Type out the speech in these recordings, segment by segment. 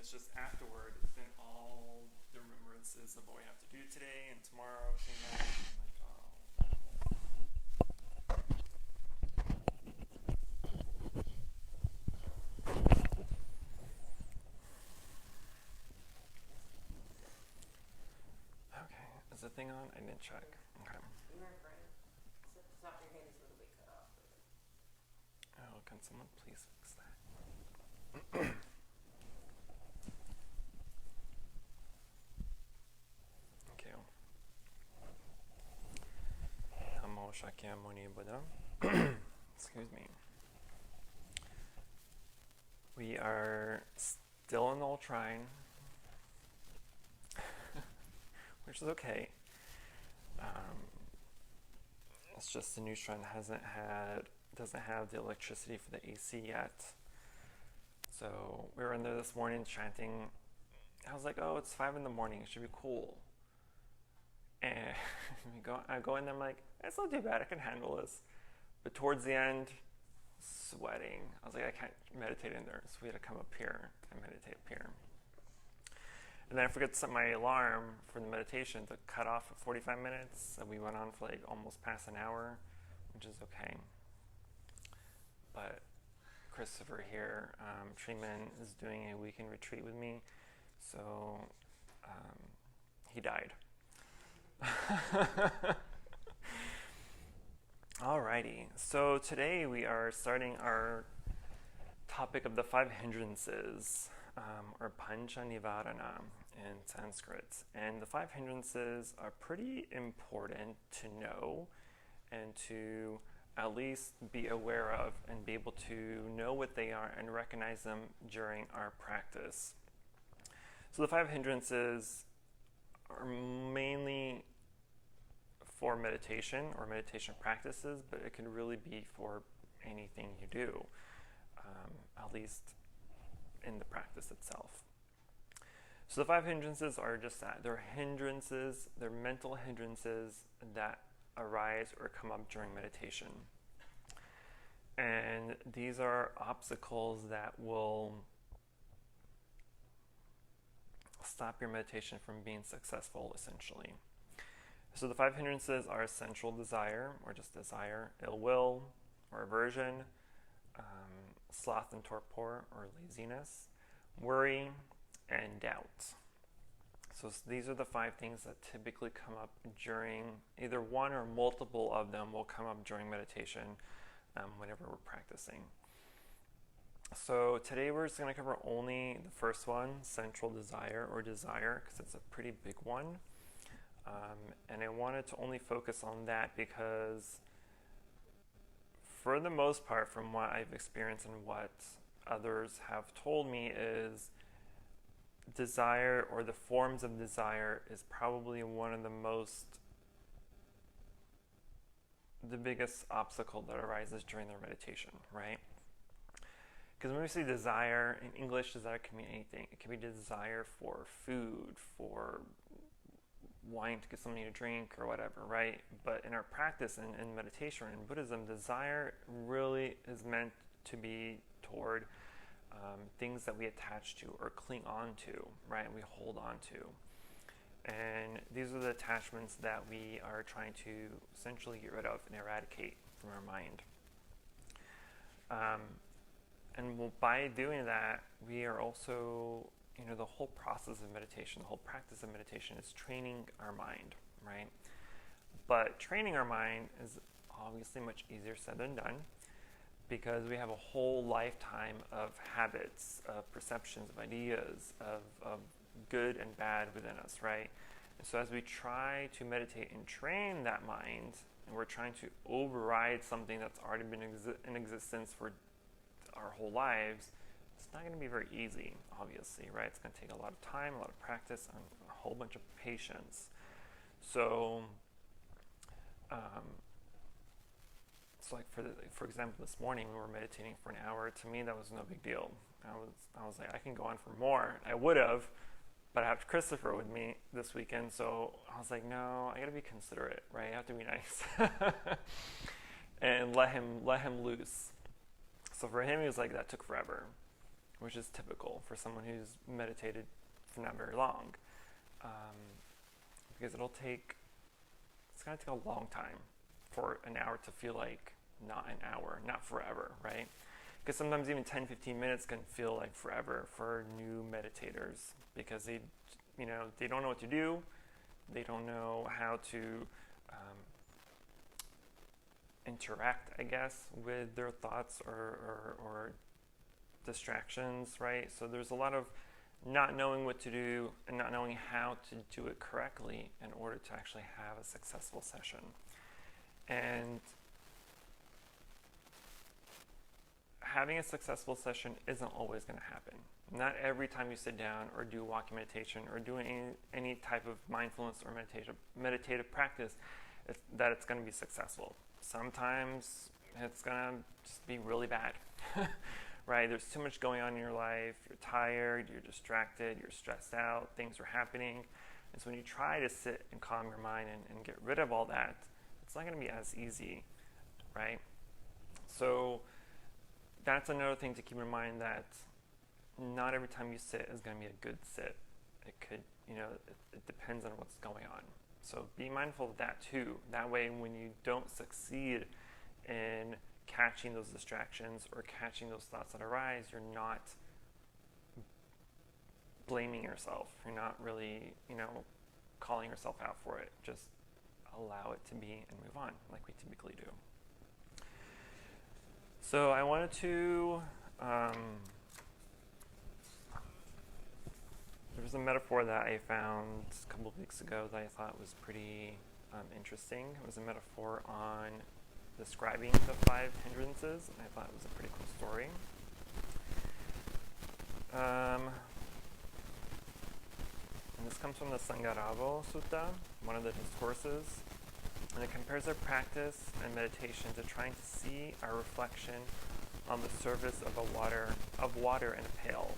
it's just afterward, then all the remembrances of what we have to do today and tomorrow came back. I'm like, oh. Okay, is the thing on? I didn't check. Okay. You're in frame. So the top of your head is a little bit cut off. Oh, can someone please fix that? Thank you. Namo Shakyamuni Buddha. Excuse me. We are still in the old shrine, which is okay. It's just the new shrine doesn't have the electricity for the AC yet. So we were in there this morning chanting. I was like, oh, it's 5 a.m. It should be cool. And I go in there, I'm like, it's not too bad, I can handle this. But towards the end, sweating. I was like, I can't meditate in there. So we had to come up here and meditate up here. And then I forgot to set my alarm for the meditation to cut off at 45 minutes. So we went on for like almost past an hour, which is okay. But Christopher here, Treeman, is doing a weekend retreat with me. So he died. Alrighty, so today we are starting our topic of the 5 hindrances, or Pancha Nivarana in Sanskrit. And the 5 hindrances are pretty important to know and to at least be aware of and be able to know what they are and recognize them during our practice. So the 5 hindrances are mainly for meditation or meditation practices, but it can really be for anything you do, at least in the practice itself. So the 5 hindrances are just that. They're hindrances, they're mental hindrances that arise or come up during meditation. And these are obstacles that will stop your meditation from being successful, essentially. So the 5 hindrances are sensual desire, or just desire, ill will, or aversion, sloth and torpor, or laziness, worry, and doubt. So these are the 5 things that typically come up during, either one or multiple of them will come up during meditation whenever we're practicing. So today we're just going to cover only the first one, sensual desire or desire, because it's a pretty big one. And I wanted to only focus on that because for the most part, from what I've experienced and what others have told me, is desire or the forms of desire is probably one of the biggest obstacle that arises during their meditation, right? Because when we say desire, in English, desire can mean anything. It can be desire for food, for wanting to get something to drink or whatever, right? But in our practice in meditation or in Buddhism, desire really is meant to be toward things that we attach to or cling on to, right? We hold on to. And these are the attachments that we are trying to essentially get rid of and eradicate from our mind. And by doing that, we are also, the whole process of meditation, the whole practice of meditation is training our mind, right? But training our mind is obviously much easier said than done because we have a whole lifetime of habits, of perceptions, of ideas, of good and bad within us, right? And so as we try to meditate and train that mind, and we're trying to override something that's already been in existence for our whole lives, it's not going to be very easy, obviously, right? It's going to take a lot of time, a lot of practice, and a whole bunch of patience. So, like for example, this morning we were meditating for an hour. To me, that was no big deal. I was like, I can go on for more. I would have, but I have Christopher with me this weekend, so I was like, no, I got to be considerate, right? I have to be nice and let him loose. So for him, he was like, that took forever. which is typical for someone who's meditated for not very long. Because it's going to take a long time for an hour to feel like not an hour, not forever, right? Because sometimes even 10, 15 minutes can feel like forever for new meditators, because they don't know what to do. They don't know how to interact, I guess, with their thoughts or distractions, right? So there's a lot of not knowing what to do and not knowing how to do it correctly in order to actually have a successful session. And having a successful session isn't always going to happen. Not every time you sit down or do walking meditation or do any type of mindfulness or meditative practice that it's going to be successful. Sometimes it's going to just be really bad, right? There's too much going on in your life. You're tired, you're distracted, you're stressed out, things are happening. And so when you try to sit and calm your mind and get rid of all that, it's not going to be as easy, right? So that's another thing to keep in mind, that not every time you sit is going to be a good sit. It could, it depends on what's going on. So be mindful of that too. That way, when you don't succeed in catching those distractions or catching those thoughts that arise, you're not blaming yourself. You're not really, calling yourself out for it. Just allow it to be and move on, like we typically do. So I wanted to, there was a metaphor that I found a couple of weeks ago that I thought was pretty interesting. It was a metaphor on describing the 5 hindrances, and I thought it was a pretty cool story. And this comes from the Sangaravo Sutta, one of the discourses. And it compares our practice and meditation to trying to see our reflection on the surface of water in a pail.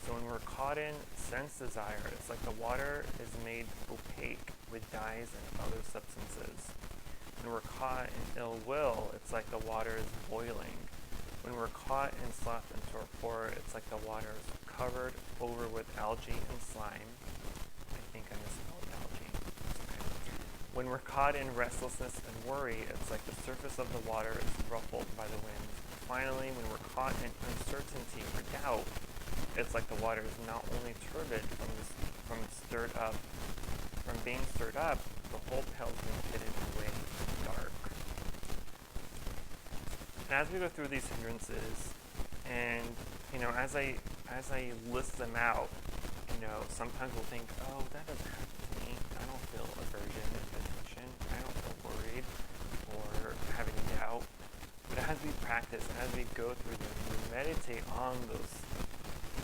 So when we're caught in sense desire, it's like the water is made opaque with dyes and other substances. When we're caught in ill will, it's like the water is boiling. When we're caught in sloth and torpor, it's like the water is covered over with algae and slime. I think I misspelled algae. Okay. When we're caught in restlessness and worry, it's like the surface of the water is ruffled by the wind. Finally, when we're caught in uncertainty or doubt, it's like the water is not only turbid from being stirred up, the whole pail is being hidden away in the dark. And as we go through these hindrances, and as I list them out, sometimes we'll think, oh, that doesn't happen to me. I don't feel aversion and attention. I don't feel worried or have any doubt. But as we practice, as we go through them, we meditate on those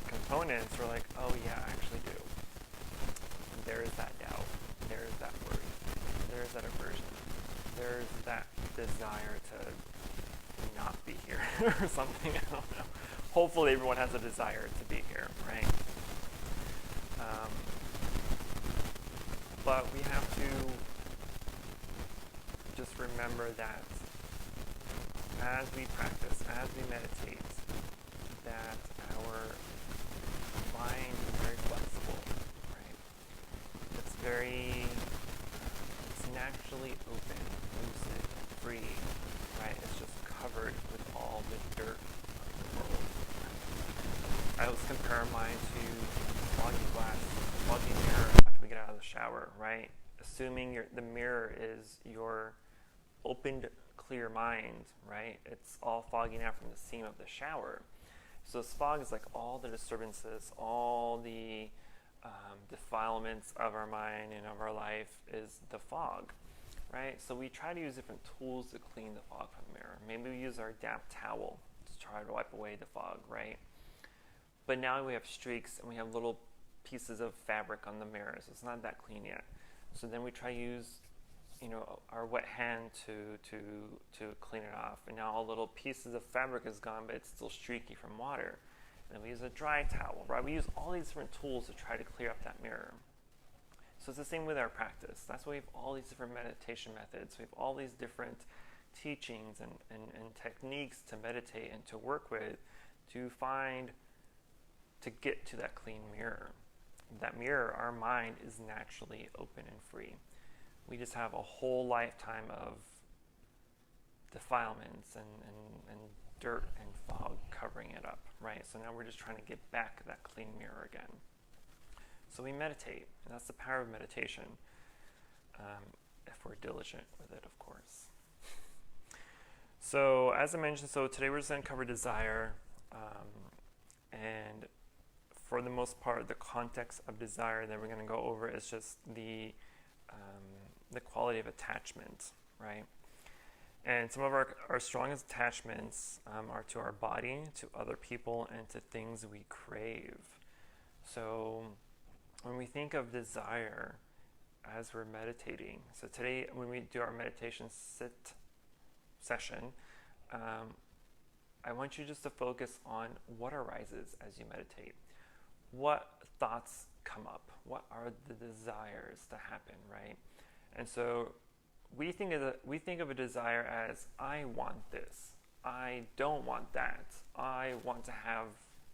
components, we're like, oh yeah, I actually do. There is that doubt. There is that worry. There is that aversion. There's that desire to not be here or something. I don't know. Hopefully everyone has a desire to be here, right? But we have to just remember that as we practice, as we meditate, that our mind is very flexible, right? It's naturally open, lucid, free, right? It's just covered with all the dirt of the world. I always compare mine to foggy glass, foggy mirror after we get out of the shower, right? Assuming the mirror is your opened, clear mind, right? It's all fogging out from the steam of the shower. So this fog is like all the disturbances, all the defilements of our mind and of our life is the fog, right? So we try to use different tools to clean the fog from the mirror. Maybe we use our damp towel to try to wipe away the fog, right? But now we have streaks and we have little pieces of fabric on the mirror, so it's not that clean yet. So then we try to use our wet hand to clean it off. And now all little pieces of fabric is gone, but it's still streaky from water. And then we use a dry towel, right? We use all these different tools to try to clear up that mirror. So it's the same with our practice. That's why we have all these different meditation methods. We have all these different teachings and techniques to meditate and to work with to find to get to that clean mirror. That mirror, our mind, is naturally open and free. We just have a whole lifetime of defilements and dirt and fog covering it up, right? So now we're just trying to get back that clean mirror again. So we meditate, and that's the power of meditation, if we're diligent with it, of course. So as I mentioned, today we're just going to cover desire, and for the most part, the context of desire that we're going to go over is just the quality of attachment, right? And some of our strongest attachments are to our body, to other people, and to things we crave. So when we think of desire as we're meditating, so today when we do our meditation session, I want you just to focus on what arises as you meditate. What thoughts come up? What are the desires to happen, right? And so we think of a desire as, I want this, I don't want that, I want to have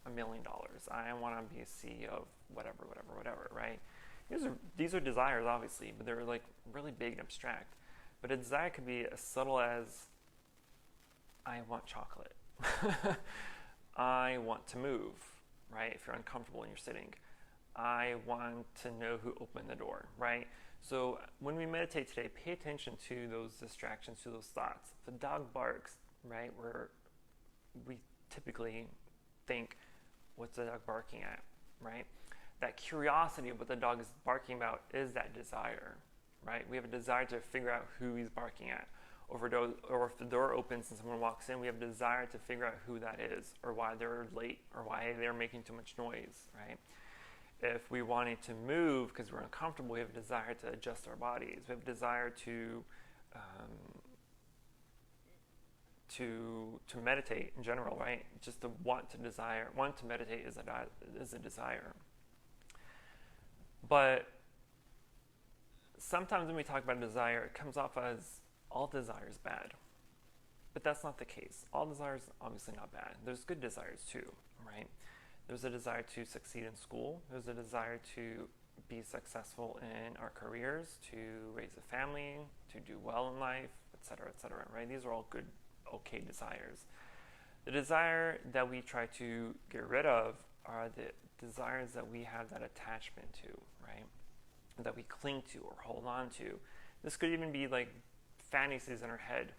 $1 million, I want to be a CEO of whatever, right? These are desires, obviously, but they're like really big and abstract. But a desire could be as subtle as, I want chocolate. I want to move, right? If you're uncomfortable and you're sitting. I want to know who opened the door, right? So when we meditate today, pay attention to those distractions, to those thoughts. If a dog barks, right, we typically think, what's the dog barking at, right? That curiosity of what the dog is barking about is that desire, right? We have a desire to figure out who he's barking at. Or if the door opens and someone walks in, we have a desire to figure out who that is, or why they're late, or why they're making too much noise, right? If we wanted to move because we're uncomfortable, we have a desire to adjust our bodies. We have a desire to meditate in general, right? Just to want to meditate is a desire. But sometimes when we talk about desire, it comes off as all desire is bad. But that's not the case. All desire is obviously not bad. There's good desires too, right? There's a desire to succeed in school. There's a desire to be successful in our careers, to raise a family, to do well in life, etc., right? These are all good, okay desires. The desire that we try to get rid of are the desires that we have that attachment to, right? That we cling to or hold on to. This could even be like fantasies in our head.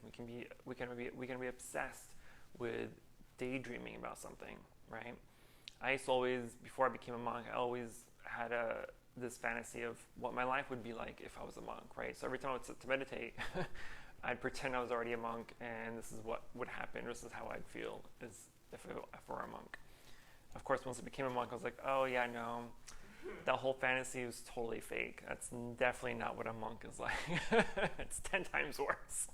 We can be obsessed with daydreaming about something, right? I used to always, before I became a monk, I always had this fantasy of what my life would be like if I was a monk, right? So every time I would sit to meditate, I'd pretend I was already a monk, and this is what would happen. This is how I'd feel as if I were a monk. Of course, once I became a monk, I was like, oh yeah, no, that whole fantasy was totally fake. That's definitely not what a monk is like. It's 10 times worse.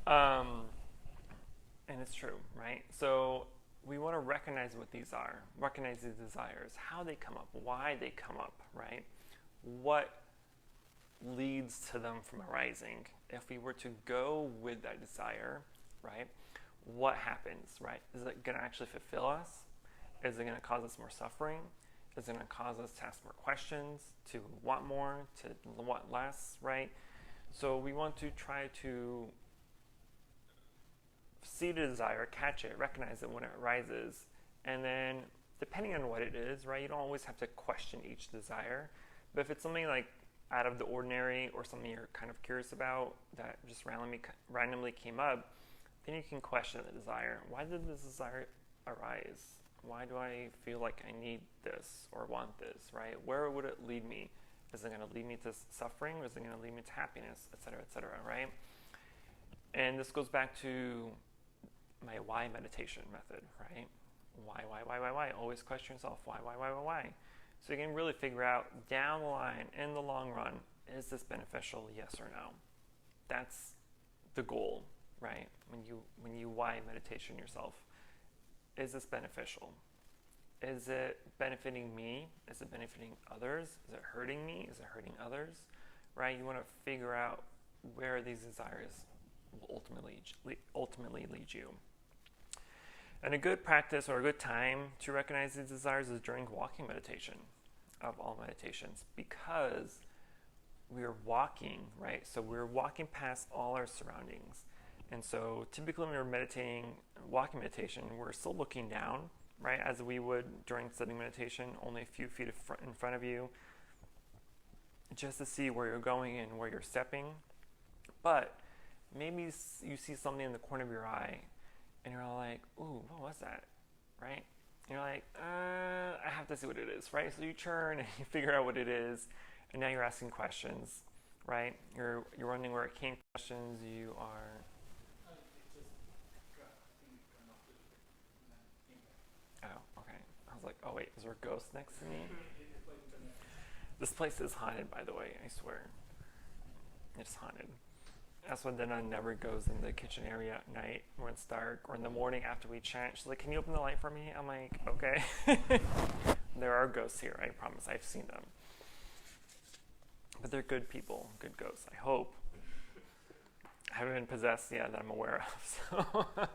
And it's true, right? So we want to recognize what these are, recognize these desires, how they come up, why they come up, right? What leads to them from arising? If we were to go with that desire, right, what happens, right? Is it going to actually fulfill us? Is it going to cause us more suffering? Is it going to cause us to ask more questions, to want more, to want less, right? So we want to try to see the desire, catch it, recognize it when it arises, and then depending on what it is, right, you don't always have to question each desire, but if it's something like out of the ordinary or something you're kind of curious about that just randomly came up, then you can question the desire. Why did this desire arise? Why do I feel like I need this or want this, right? Where would it lead me? Is it going to lead me to suffering, or is it going to lead me to happiness, et cetera, right? And this goes back to my why meditation method, right? Why? Always question yourself, why? So you can really figure out down the line, in the long run, is this beneficial, yes or no? That's the goal, right? When you why meditation yourself. Is this beneficial? Is it benefiting me? Is it benefiting others? Is it hurting me? Is it hurting others? Right? You want to figure out where these desires will ultimately lead you. And a good practice or a good time to recognize these desires is during walking meditation of all meditations, because we're walking, right? So we're walking past all our surroundings. And so typically when we're meditating, walking meditation, we're still looking down, right? As we would during sitting meditation, only a few feet in front of you, just to see where you're going and where you're stepping. But maybe you see something in the corner of your eye and you're all like, ooh, what was that, right? And you're like, I have to see what it is, right? So you turn and you figure out what it is, and now you're asking questions, right? You're wondering where it came from. Questions. You are. Oh, okay. I was like, oh wait, is there a ghost next to me? This place is haunted, by the way. I swear, it's haunted. That's why then I never goes in the kitchen area at night when it's dark, or in the morning after we chant. She's like, can you open the light for me? I'm like, okay. There are ghosts here, I promise. I've seen them. But they're good people, good ghosts, I hope. I haven't been possessed yet that I'm aware of.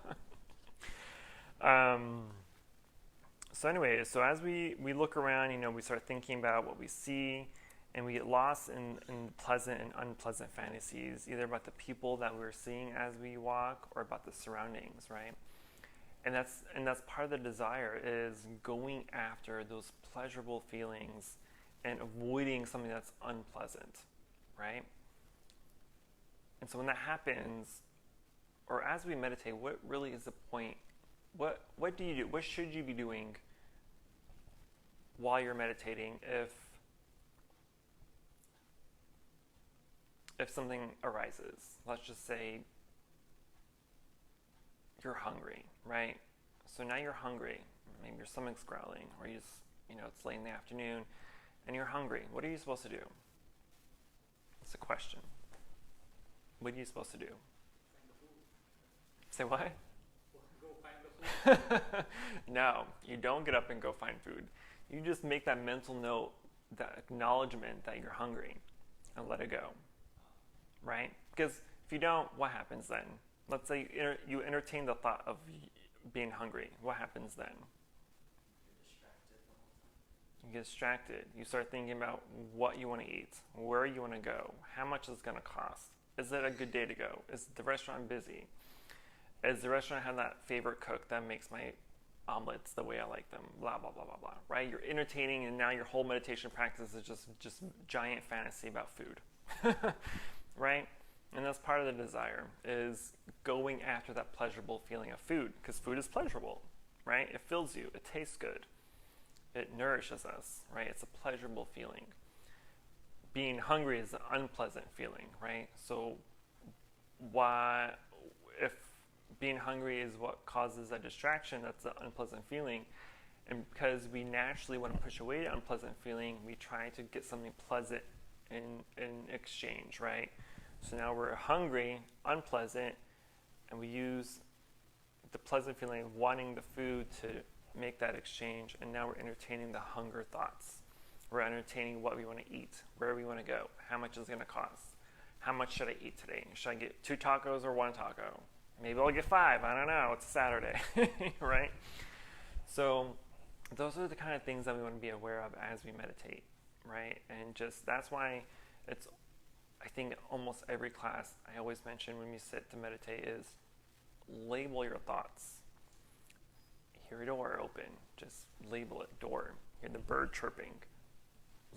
So anyway, so as we look around, we start thinking about what we see, and we get lost in pleasant and unpleasant fantasies, either about the people that we're seeing as we walk or about the surroundings, right? And that's part of the desire, is going after those pleasurable feelings and avoiding something that's unpleasant, right? And so when that happens, or as we meditate, what really is the point? What do you do? What should you be doing while you're meditating if something arises? Let's just say you're hungry, right? So now you're hungry. Maybe your stomach's growling, or you just, it's late in the afternoon, and you're hungry. What are you supposed to do? It's a question. What are you supposed to do? Find the food. Say what? Go find the food. No, you don't get up and go find food. You just make that mental note, that acknowledgement that you're hungry, and let it go, right? Because if you don't, what happens then? Let's say you entertain the thought of being hungry. What happens then? You get distracted. You start thinking about what you want to eat, where you want to go, how much is it going to cost. Is it a good day to go? Is the restaurant busy? Is the restaurant have that favorite cook that makes my omelets the way I like them? Blah, blah, blah, blah, blah, right? You're entertaining, and now your whole meditation practice is just giant fantasy about food, right? And that's part of the desire, is going after that pleasurable feeling of food, because food is pleasurable, right? It fills you. It tastes good. It nourishes us, right? It's a pleasurable feeling. Being hungry is an unpleasant feeling, right? So if being hungry is what causes a distraction, that's an unpleasant feeling. And because we naturally want to push away the unpleasant feeling, we try to get something pleasant in exchange, right? So now we're hungry, unpleasant, and we use the pleasant feeling of wanting the food to make that exchange, and now we're entertaining the hunger thoughts. We're entertaining what we want to eat, where we want to go, how much is it going to cost, how much should I eat today? Should I get 2 tacos or 1 taco? Maybe I'll get 5, I don't know, it's Saturday, right? So those are the kind of things that we want to be aware of as we meditate, right? And just that's why it's, I think almost every class I always mention when we sit to meditate is label your thoughts. Hear a door open, just label it door. Hear the bird chirping,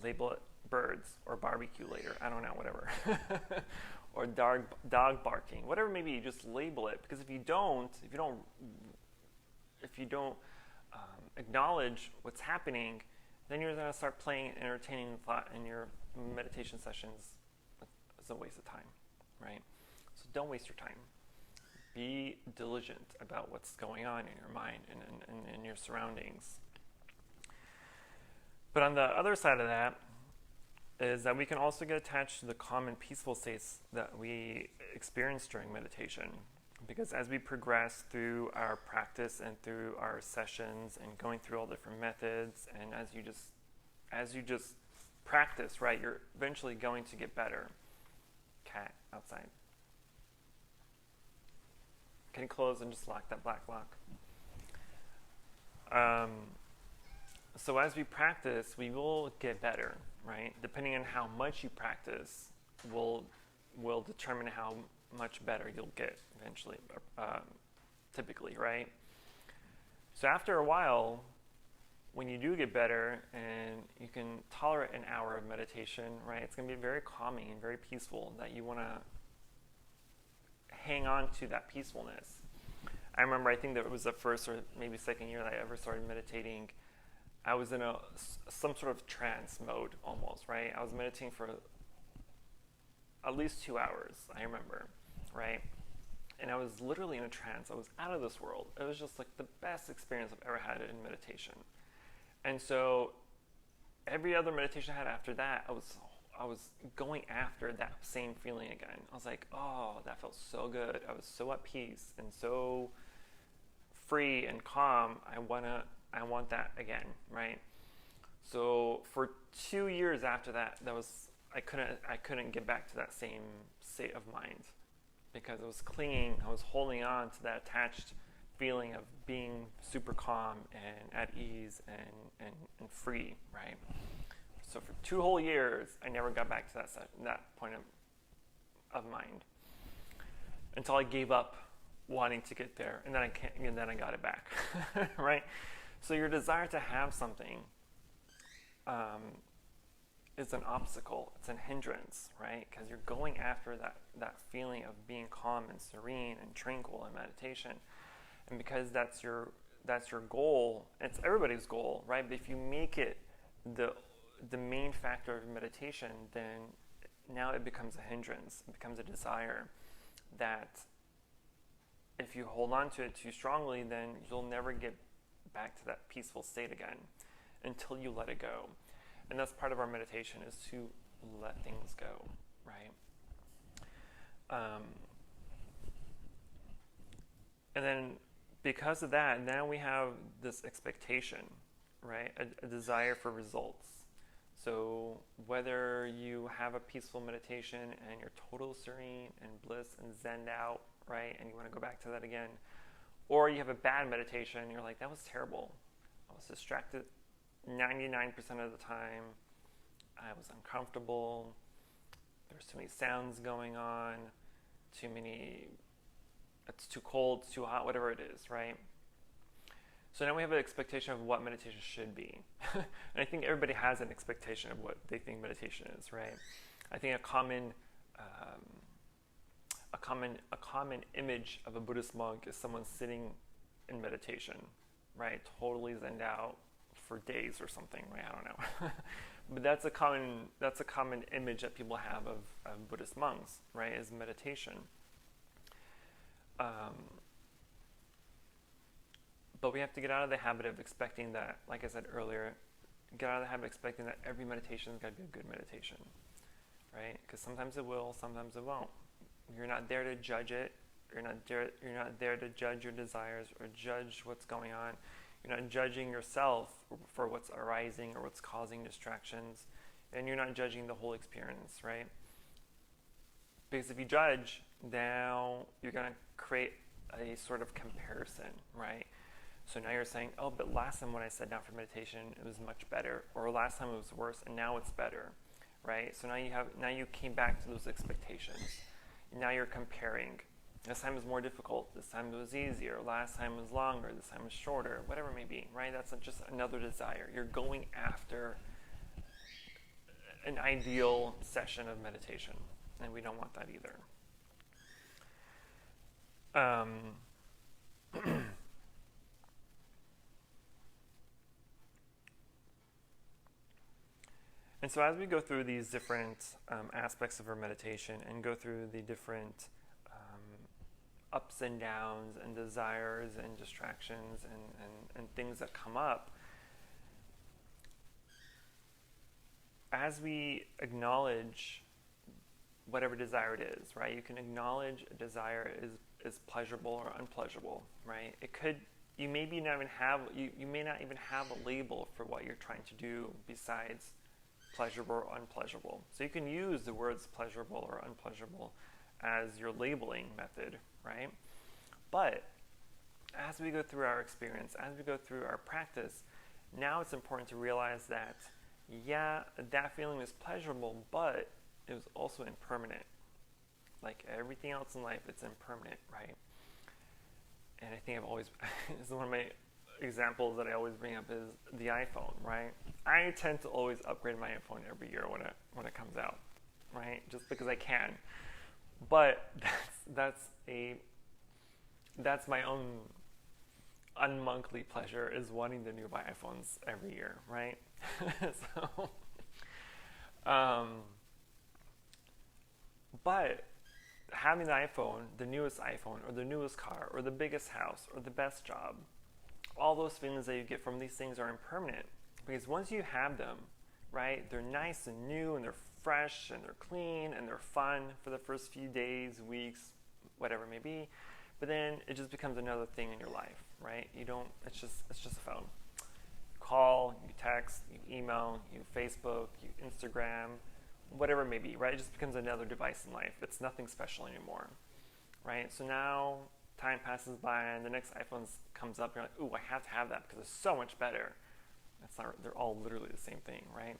label it birds, or barbecue later, I don't know, whatever. Or dog barking, whatever, maybe you just label it, because if you don't acknowledge what's happening, then you're going to start playing and entertaining the thought, and your meditation sessions is a waste of time, right? So don't waste your time. Be diligent about what's going on in your mind and in your surroundings. But on the other side of that is that we can also get attached to the calm and peaceful states that we experience during meditation. Because as we progress through our practice and through our sessions and going through all different methods, and as you just practice, right, you're eventually going to get better. Cat outside. Can you close and just lock that black lock? So as we practice, we will get better, right? Depending on how much you practice, will determine how much better you'll get eventually, typically, right? So after a while, when you do get better and you can tolerate an hour of meditation, right, it's going to be very calming and very peaceful, that you want to hang on to that peacefulness. I remember, I think that it was the first or maybe second year that I ever started meditating. I was in some sort of trance mode almost, right? I was meditating for at least 2 hours, I remember, right? And I was literally in a trance. I was out of this world. It was just like the best experience I've ever had in meditation. And so every other meditation I had after that, I was going after that same feeling again. I was like, oh, that felt so good. I was so at peace and so free and calm. I want that again, right? So for 2 years after that, I couldn't get back to that same state of mind, because I was clinging, I was holding on to that attached feeling of being super calm and at ease and free, right? So for 2 whole years, I never got back to that point of mind, until I gave up wanting to get there, and then I got it back, right? So your desire to have something is an obstacle. It's an hindrance, right? Because you're going after that feeling of being calm and serene and tranquil in meditation, and because that's your goal. It's everybody's goal, right? But if you make it the main factor of meditation, then now it becomes a hindrance. It becomes a desire that, if you hold on to it too strongly, then you'll never get back to that peaceful state again until you let it go. And that's part of our meditation, is to let things go, right? And then because of that, now we have this expectation, right? A desire for results. So whether you have a peaceful meditation and you're total serene and bliss and zened out, right, and you want to go back to that again, or you have a bad meditation and you're like, that was terrible. I was distracted 99% of the time. I was uncomfortable. There's too many sounds going on. It's too cold, it's too hot, whatever it is, right? So now we have an expectation of what meditation should be. And I think everybody has an expectation of what they think meditation is, right? I think a common image of a Buddhist monk is someone sitting in meditation, right? Totally zened out for days or something, right? I don't know. But that's a common image that people have of Buddhist monks, right? Is meditation. But we have to get out of the habit of expecting that, like I said earlier, get out of the habit of expecting that every meditation has got to be a good meditation, right? Because sometimes it will, sometimes it won't. You're not there to judge it. You're not there to judge your desires or judge what's going on. You're not judging yourself for what's arising or what's causing distractions, and you're not judging the whole experience, right? Because if you judge, now you're going to create a sort of comparison, right? So now you're saying, oh, but last time when I sat down for meditation, it was much better, or last time it was worse, and now it's better, right? So now you came back to those expectations. Now you're comparing. This time was more difficult. This time it was easier. Last time was longer. This time was shorter. Whatever it may be, right? That's just another desire. You're going after an ideal session of meditation, and we don't want that either. And so as we go through these different aspects of our meditation and go through the different ups and downs and desires and distractions and things that come up, as we acknowledge whatever desire it is, right? You can acknowledge a desire is pleasurable or unpleasurable, right? You may not even have a label for what you're trying to do besides pleasurable or unpleasurable. So you can use the words pleasurable or unpleasurable as your labeling method, right? But as we go through our experience, as we go through our practice, now it's important to realize that, yeah, that feeling is pleasurable, but it was also impermanent. Like everything else in life, it's impermanent, right? And I think I've always, this is one of my examples that I always bring up is the iPhone, right? I tend to always upgrade my iPhone every year when it comes out, right? Just because I can. But that's my own unmonthly pleasure, is wanting the new iPhones every year, right? So, but having the iPhone, the newest iPhone, or the newest car, or the biggest house, or the best job, all those feelings that you get from these things are impermanent. Because once you have them, right, they're nice and new, and they're fresh, and they're clean, and they're fun for the first few days, weeks, whatever it may be. But then it just becomes another thing in your life, right? It's just a phone. You call, you text, you email, you Facebook, you Instagram, whatever it may be, right? It just becomes another device in life. It's nothing special anymore, right? So now time passes by and the next iPhone comes up, and you're like, ooh, I have to have that because it's so much better. They're all literally the same thing, right?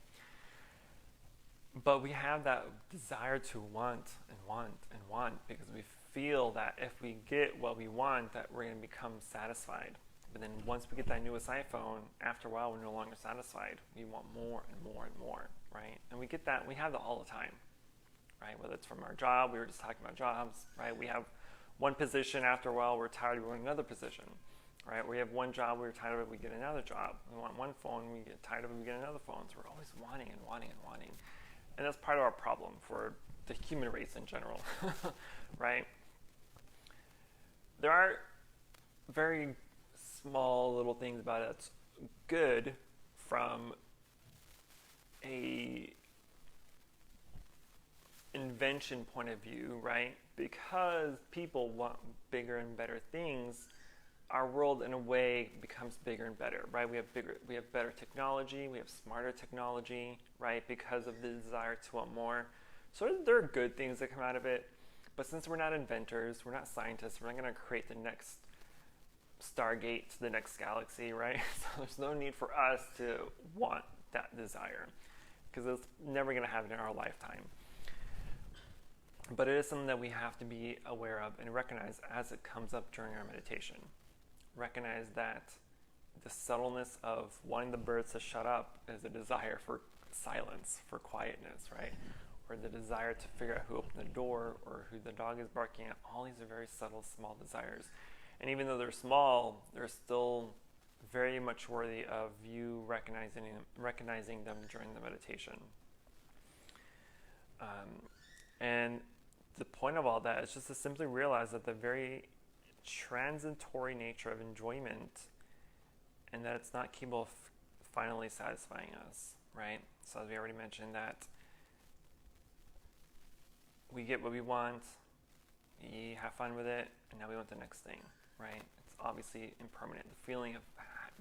But we have that desire to want and want and want, because we feel that if we get what we want, that we're going to become satisfied. But then once we get that newest iPhone, after a while, we're no longer satisfied. We want more and more and more, right? And we get that, we have that all the time, right? Whether it's from our job, we were just talking about jobs, right? We have one position, after a while, we're tired, we want another position, right? We have one job, we're tired of it, we get another job. We want one phone, we get tired of it, we get another phone. So we're always wanting and wanting and wanting. And that's part of our problem for the human race in general, right? There are very small little things about it that's good from a invention point of view, right? Because people want bigger and better things, our world in a way becomes bigger and better, right? We have better technology, we have smarter technology, right? Because of the desire to want more. So there are good things that come out of it, but since we're not inventors, we're not scientists, we're not going to create the next Stargate to the next galaxy, right? So there's no need for us to want that desire, because it's never going to happen in our lifetime. But it is something that we have to be aware of and recognize as it comes up during our meditation. Recognize that the subtleness of wanting the birds to shut up is a desire for silence, for quietness, right? Or the desire to figure out who opened the door or who the dog is barking at. All these are very subtle, small desires. And even though they're small, they're still very much worthy of you recognizing them during the meditation. And the point of all that is just to simply realize that the very transitory nature of enjoyment, and that it's not capable of finally satisfying us, right? So as we already mentioned, that we get what we want, we have fun with it, and now we want the next thing, right? It's obviously impermanent. The feeling of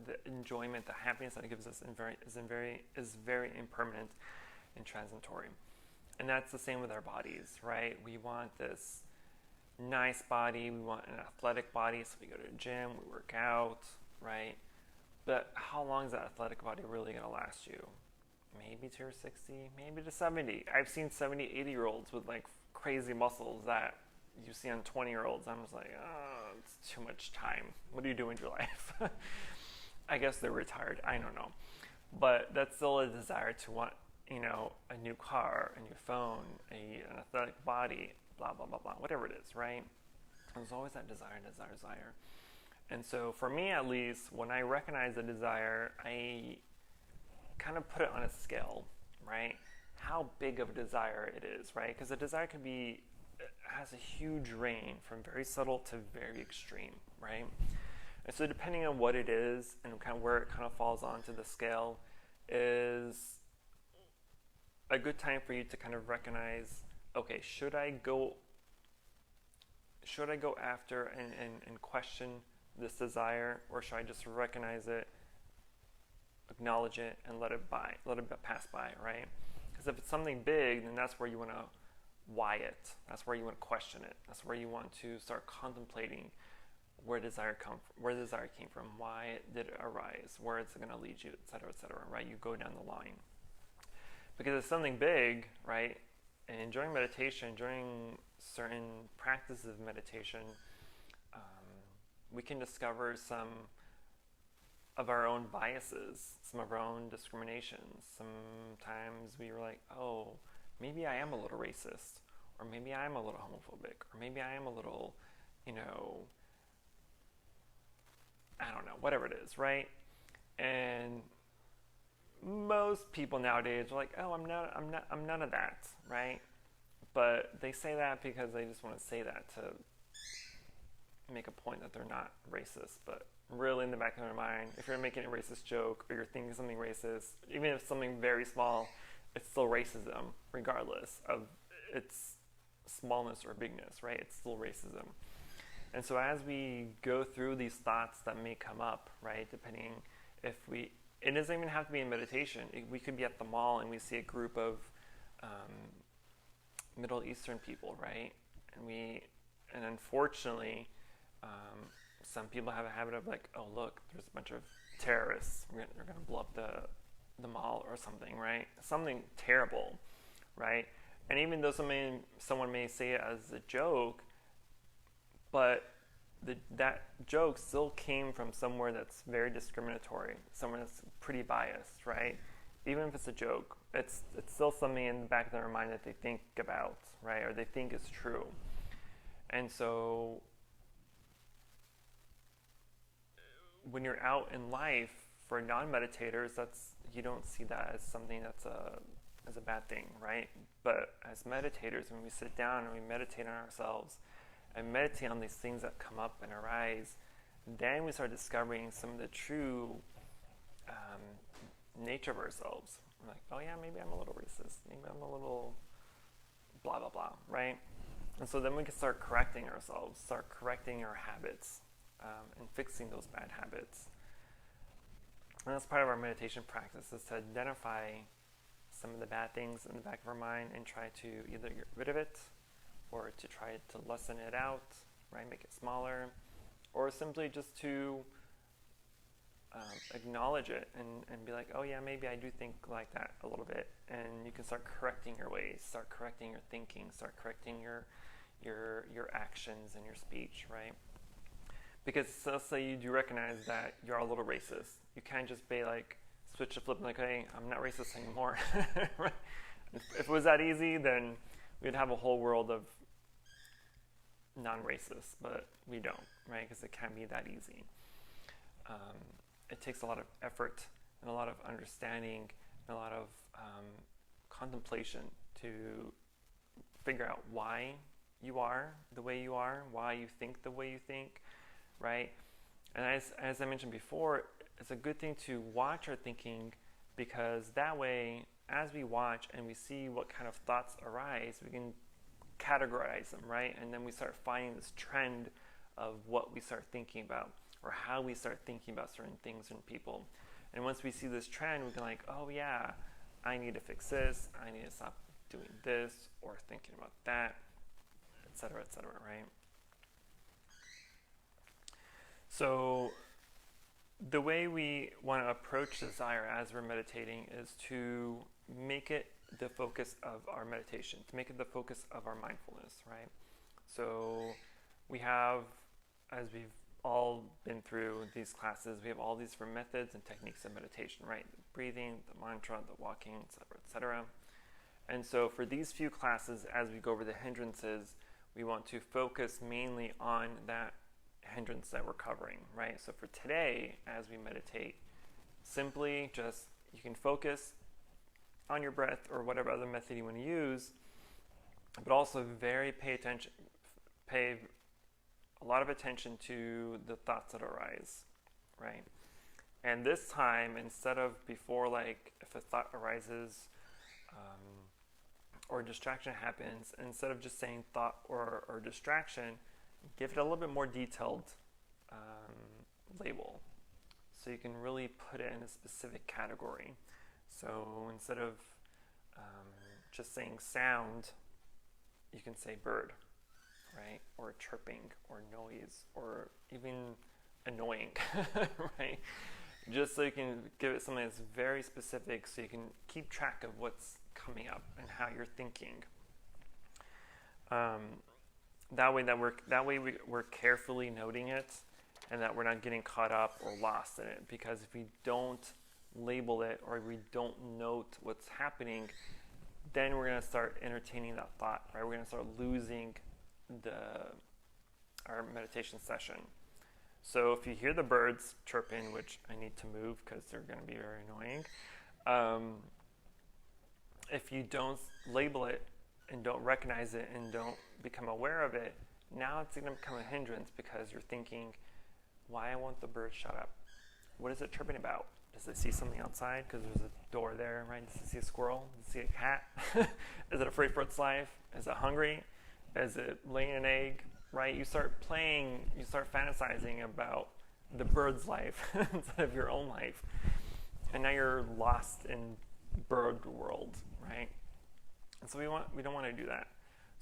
the enjoyment, the happiness that it gives us is very impermanent and transitory. And that's the same with our bodies, right? We want this nice body, we want an athletic body, so we go to the gym, we work out, right? But how long is that athletic body really going to last you? Maybe to your 60, maybe to 70. I've seen 70, 80-year-olds with like crazy muscles that you see on 20-year-olds. I'm just like, oh, it's too much time. What do you do in your life? I guess they're retired. I don't know. But that's still a desire to want, a new car, a new phone, an athletic body, blah, blah, blah, blah, whatever it is, right? There's always that desire. And so for me, at least, when I recognize the desire, I kind of put it on a scale, right? How big of a desire it is, right? Because a desire has a huge range from very subtle to very extreme, right? And so depending on what it is and kind of where it kind of falls onto the scale is a good time for you to kind of recognize, okay, should I go after and question this desire, or should I just recognize it, acknowledge it, and let it pass by, right? Because if it's something big, then that's where you want to why it. That's where you want to question it. That's where you want to start contemplating where desire came from, why did it arise, where it's going to lead you, et cetera, right? You go down the line. Because it's something big, right? And during meditation, during certain practices of meditation, we can discover some of our own biases, some of our own discriminations. Sometimes we were like, oh, maybe I am a little racist, or maybe I am a little homophobic, or maybe I am a little, I don't know, whatever it is, right? And most people nowadays are like, oh, I'm none of that, right? But they say that because they just want to say that to make a point that they're not racist. But really, in the back of their mind, if you're making a racist joke or you're thinking something racist, even if something very small, it's still racism, regardless of its smallness or bigness, right? It's still racism. And so as we go through these thoughts that may come up, right, depending it doesn't even have to be in meditation. We could be at the mall and we see a group of Middle Eastern people, right? And unfortunately, some people have a habit of like, oh look, there's a bunch of terrorists. They're going to blow up the mall or something, right? Something terrible, right? And even though someone may say it as a joke, but that joke still came from somewhere that's very discriminatory, somewhere that's pretty biased, right? Even if it's a joke, it's still something in the back of their mind that they think about, right? Or they think is true. And so when you're out in life, for non-meditators, you don't see that as something that's as a bad thing, right? But as meditators, when we sit down and we meditate on ourselves and meditate on these things that come up and arise, then we start discovering some of the true nature of ourselves. We're like, oh yeah, maybe I'm a little racist. Maybe I'm a little blah, blah, blah, right? And so then we can start correcting ourselves, start correcting our habits, and fixing those bad habits. And that's part of our meditation practice, is to identify some of the bad things in the back of our mind and try to either get rid of it or to try to lessen it out, right? Make it smaller, or simply just to acknowledge it and be like, oh yeah, maybe I do think like that a little bit. And you can start correcting your ways, start correcting your thinking, start correcting your actions and your speech, right? Because let's say you do recognize that you're a little racist. You can't just be like, switch the flip and like, hey, I'm not racist anymore. Right? If it was that easy, then we'd have a whole world of non-racists, but we don't, right? Because it can't be that easy. It takes a lot of effort and a lot of understanding and a lot of contemplation to figure out why you are the way you are, why you think the way you think, right? And as I mentioned before, it's a good thing to watch our thinking, because that way, as we watch and we see what kind of thoughts arise, we can categorize them, right? And then we start finding this trend of what we start thinking about, or how we start thinking about certain things and people. And once we see this trend, we can like, oh yeah, I need to fix this, I need to stop doing this or thinking about that, etc., right? So the way we want to approach desire as we're meditating is to make it the focus of our meditation, to make it the focus of our mindfulness, right? So we have, as we've all been through these classes, we have all these different methods and techniques of meditation, right? The breathing, the mantra, the walking, etc. And so for these few classes, as we go over the hindrances, we want to focus mainly on that hindrance that we're covering, right? So for today, as we meditate, simply just, you can focus on your breath or whatever other method you want to use, but also pay a lot of attention to the thoughts that arise, right? And this time, instead of before, like if a thought arises or distraction happens, instead of just saying thought or distraction, give it a little bit more detailed label, so you can really put it in a specific category. So instead of just saying sound, you can say bird, right? Or chirping, or noise, or even annoying, right? Just so you can give it something that's very specific, so you can keep track of what's coming up and how you're thinking. That way we're carefully noting it, and that we're not getting caught up or lost in it. Because if we don't label it or we don't note what's happening, then we're going to start entertaining that thought, right? We're going to start losing our meditation session. So if you hear the birds chirping, which I need to move because they're going to be very annoying, if you don't label it and don't recognize it and don't become aware of it, now it's going to become a hindrance, because you're thinking, why won't the bird shut up? What is it chirping about? Does it see something outside because there's a door there, right? Does it see a squirrel? Does it see a cat? Is it afraid for its life? Is it hungry? Is it laying an egg, right? You start fantasizing about the bird's life instead of your own life. And now you're lost in bird world, right? And so we don't want to do that.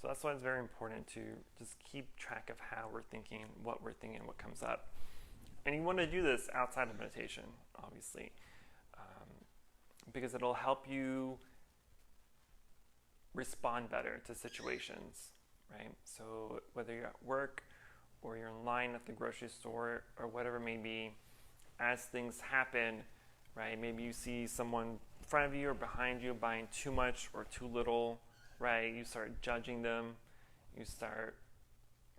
So that's why it's very important to just keep track of how we're thinking, what comes up. And you want to do this outside of meditation, obviously, because it'll help you respond better to situations, right? So whether you're at work or you're in line at the grocery store or whatever it may be, as things happen, right? Maybe you see someone in front of you or behind you buying too much or too little, right? You start judging them. You start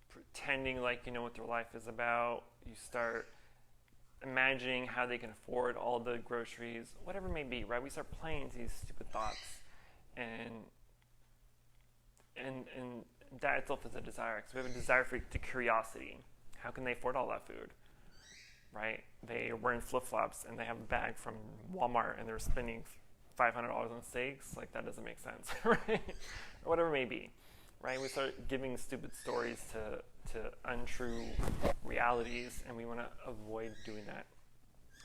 pretending like you know what their life is about. You start imagining how they can afford all the groceries, whatever it may be, right? We start playing into these stupid thoughts, and that itself is a desire. Because we have a desire for the curiosity. How can they afford all that food, right? They are wearing flip-flops and they have a bag from Walmart and they're spending $500 on steaks. Like, that doesn't make sense, right? Or whatever it may be, right? We start giving stupid stories to untrue realities, and we want to avoid doing that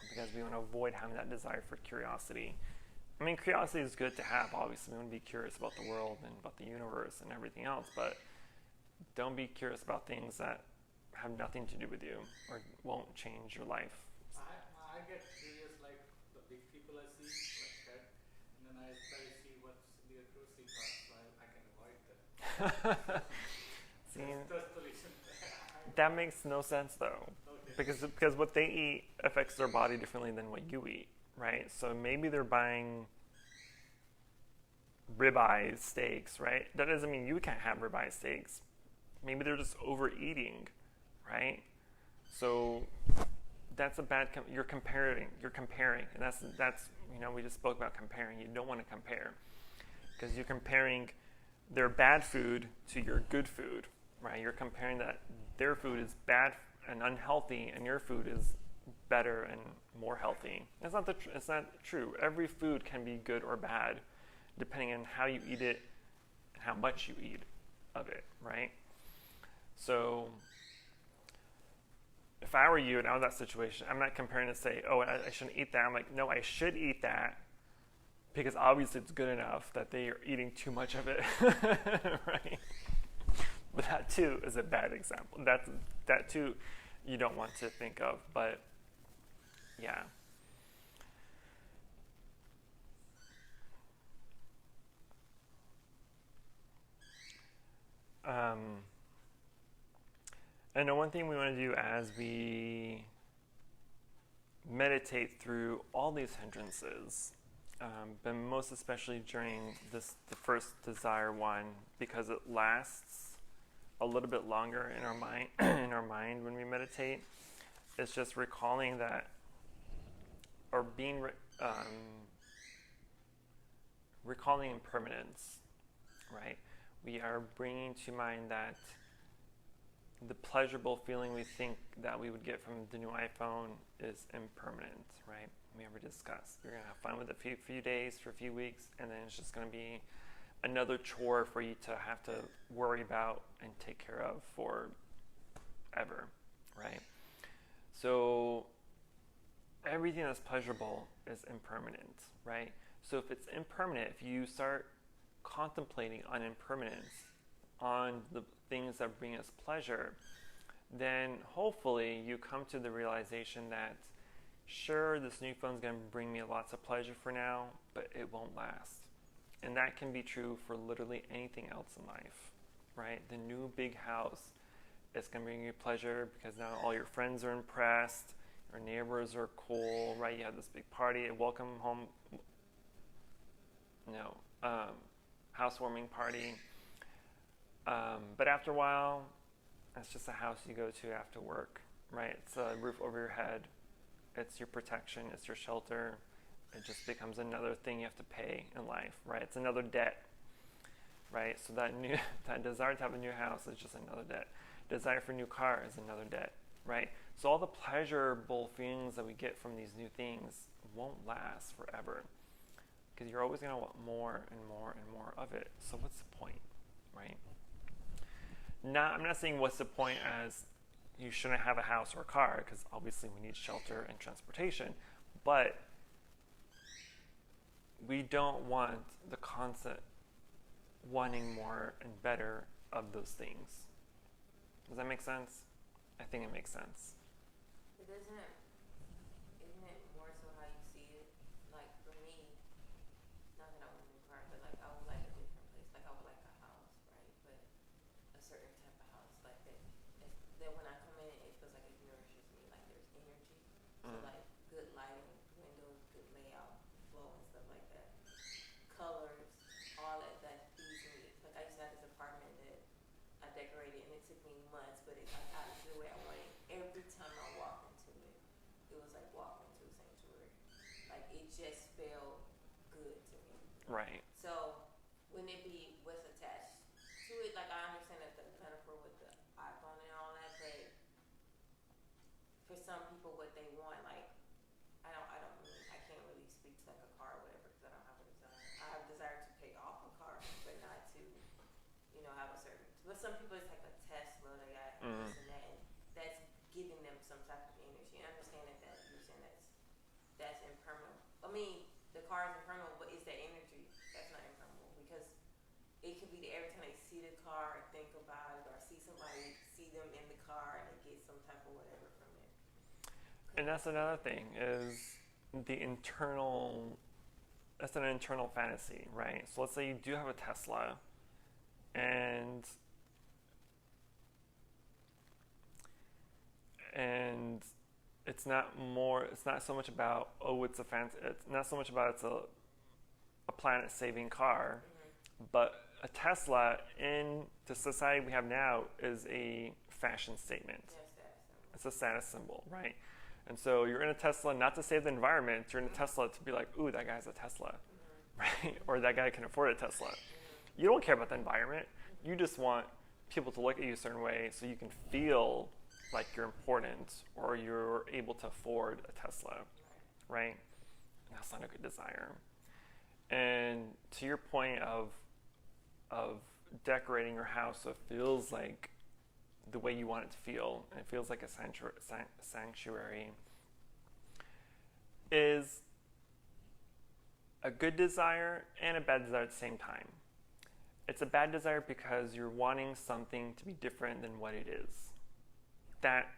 because we want to avoid having that desire for curiosity. I mean, curiosity is good to have, obviously. We want to be curious about the world and about the universe and everything else, but don't be curious about things that have nothing to do with you or won't change your life. I get curious, like the big people I see, like that, and then I try to see what's in their grocery cart, so I can avoid them. See, That's the reason. that makes no sense though, Okay. because what they eat affects their body differently than what you eat, right? So maybe they're buying ribeye steaks, right? That doesn't mean you can't have ribeye steaks. Maybe they're just overeating, right? So that's a bad. You're comparing, and that's we just spoke about comparing. You don't want to compare because you're comparing their bad food to your good food, right? You're comparing that their food is bad and unhealthy, and your food is better and more healthy. It's not true. Every food can be good or bad, depending on how you eat it and how much you eat of it, right? So if I were you and I was in that situation, I'm not comparing to say, oh, I shouldn't eat that. I'm like, no, I should eat that because obviously it's good enough that they are eating too much of it, right? But that too is a bad example. That too you don't want to think of, but yeah. And the one thing we want to do as we meditate through all these hindrances, but most especially during the first desire one, because it lasts a little bit longer in our mind, when we meditate, is just recalling that, or recalling impermanence, right? We are bringing to mind that the pleasurable feeling we think that we would get from the new iPhone is impermanent, right? We ever discussed. You're going to have fun with it for a few days, for a few weeks, and then it's just going to be another chore for you to have to worry about and take care of forever, right? So everything that's pleasurable is impermanent, right? So if it's impermanent, if you start contemplating on impermanence, on the things that bring us pleasure, then hopefully you come to the realization that sure, this new phone's going to bring me lots of pleasure for now, but it won't last. And that can be true for literally anything else in life, right? The new big house is going to bring you pleasure because now all your friends are impressed, your neighbors are cool, right? You have this big party, a welcome home, housewarming party. But after a while, it's just a house you go to after work, right? It's a roof over your head. It's your protection. It's your shelter. It just becomes another thing you have to pay in life, right? It's another debt, right? So that desire to have a new house is just another debt. Desire for a new car is another debt, right? So all the pleasurable feelings that we get from these new things won't last forever because you're always going to want more and more and more of it. So what's the point, right? I'm not saying what's the point as you shouldn't have a house or a car because obviously we need shelter and transportation, but we don't want the constant wanting more and better of those things. Does that make sense? I think it makes sense. Isn't it more so how you see it? Like for me, not that I want a new car, but like I would like a different place. Like I would like a house, right? But a certain type of house, like that when I come in, it feels like it nourishes me. Like there's energy. So like good lighting, windows, good layout, flow and stuff like that. Colors, all that feeds me. Like I used to have this apartment that I decorated and it took me months, but I got it the way I wanted. Every time I walked into it, it was like walking into a sanctuary. Like it just felt good to me. Right. So wouldn't it be what's attached to it? Like I understand that the metaphor with the iPhone and all that, but for some people what they want, like I can't really speak to like a car or whatever because I don't have a desire. I have a desire to pay off a car, but not to, have a certain. But some people it's like a Tesla, they got this and that, and that's giving them some type of energy. I understand that you're saying that's impermanent. I mean, the car is impermanent, but is that energy? That's not impermanent because it could be that every time they see the car or think about it or see somebody, see them in the car and they get some type of whatever from it. And that's another thing is that's an internal fantasy, right? So let's say you do have a Tesla and it's not so much about it's not so much about it's a planet saving car, but a Tesla in the society we have now is a fashion statement. It's a status symbol, right? And so you're in a Tesla not to save the environment, you're in a Tesla to be like, ooh, that guy's a Tesla, right? Or that guy can afford a Tesla. You don't care about the environment. You just want people to look at you a certain way so you can feel like you're important or you're able to afford a Tesla, right? That's not a good desire. And to your point of decorating your house so it feels like the way you want it to feel, and it feels like a sanctuary, is a good desire and a bad desire at the same time. It's a bad desire because you're wanting something to be different than what it is. That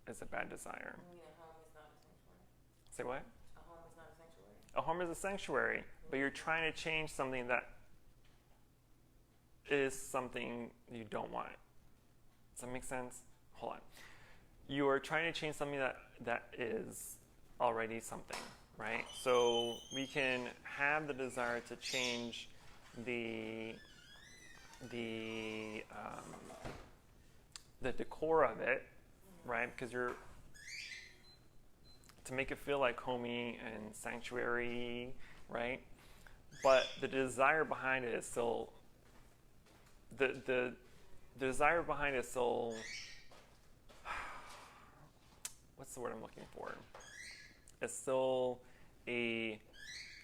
is a bad desire. You mean a home is not a sanctuary? Say what? A home is not a sanctuary? A home is a sanctuary, but you're trying to change something that is something you don't want. Does that make sense? Hold on. You are trying to change something that is already something, right? So we can have the desire to change the decor of it, right? Because to make it feel like homey and sanctuary, right? But the desire behind it is still the desire behind it is still, what's the word I'm looking for? It's still a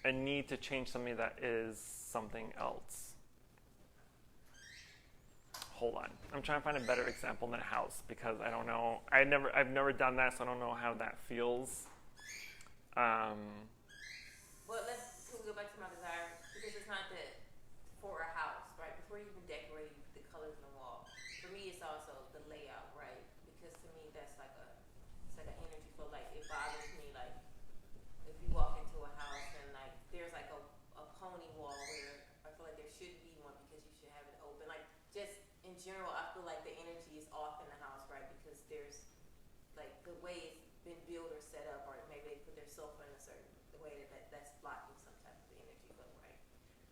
need to change something that is something else. Hold on. I'm trying to find a better example than a house because I don't know. I've never done that, so I don't know how that feels. Well, can we go back to my desire? Because it's not that for a house, right? before you even decorate the colors on the wall, for me it's also the layout, right? Because to me that's like it's like an energy flow. Like it bothers me, like if you walk into a house and like there's like a pony wall where I feel like there shouldn't be one because you should have it open. Like just in general, I feel like the energy is off in the house, right? Because there's like the way it's been built or set up, or maybe they put their sofa in a certain the way that's blocking some type of energy flow, right?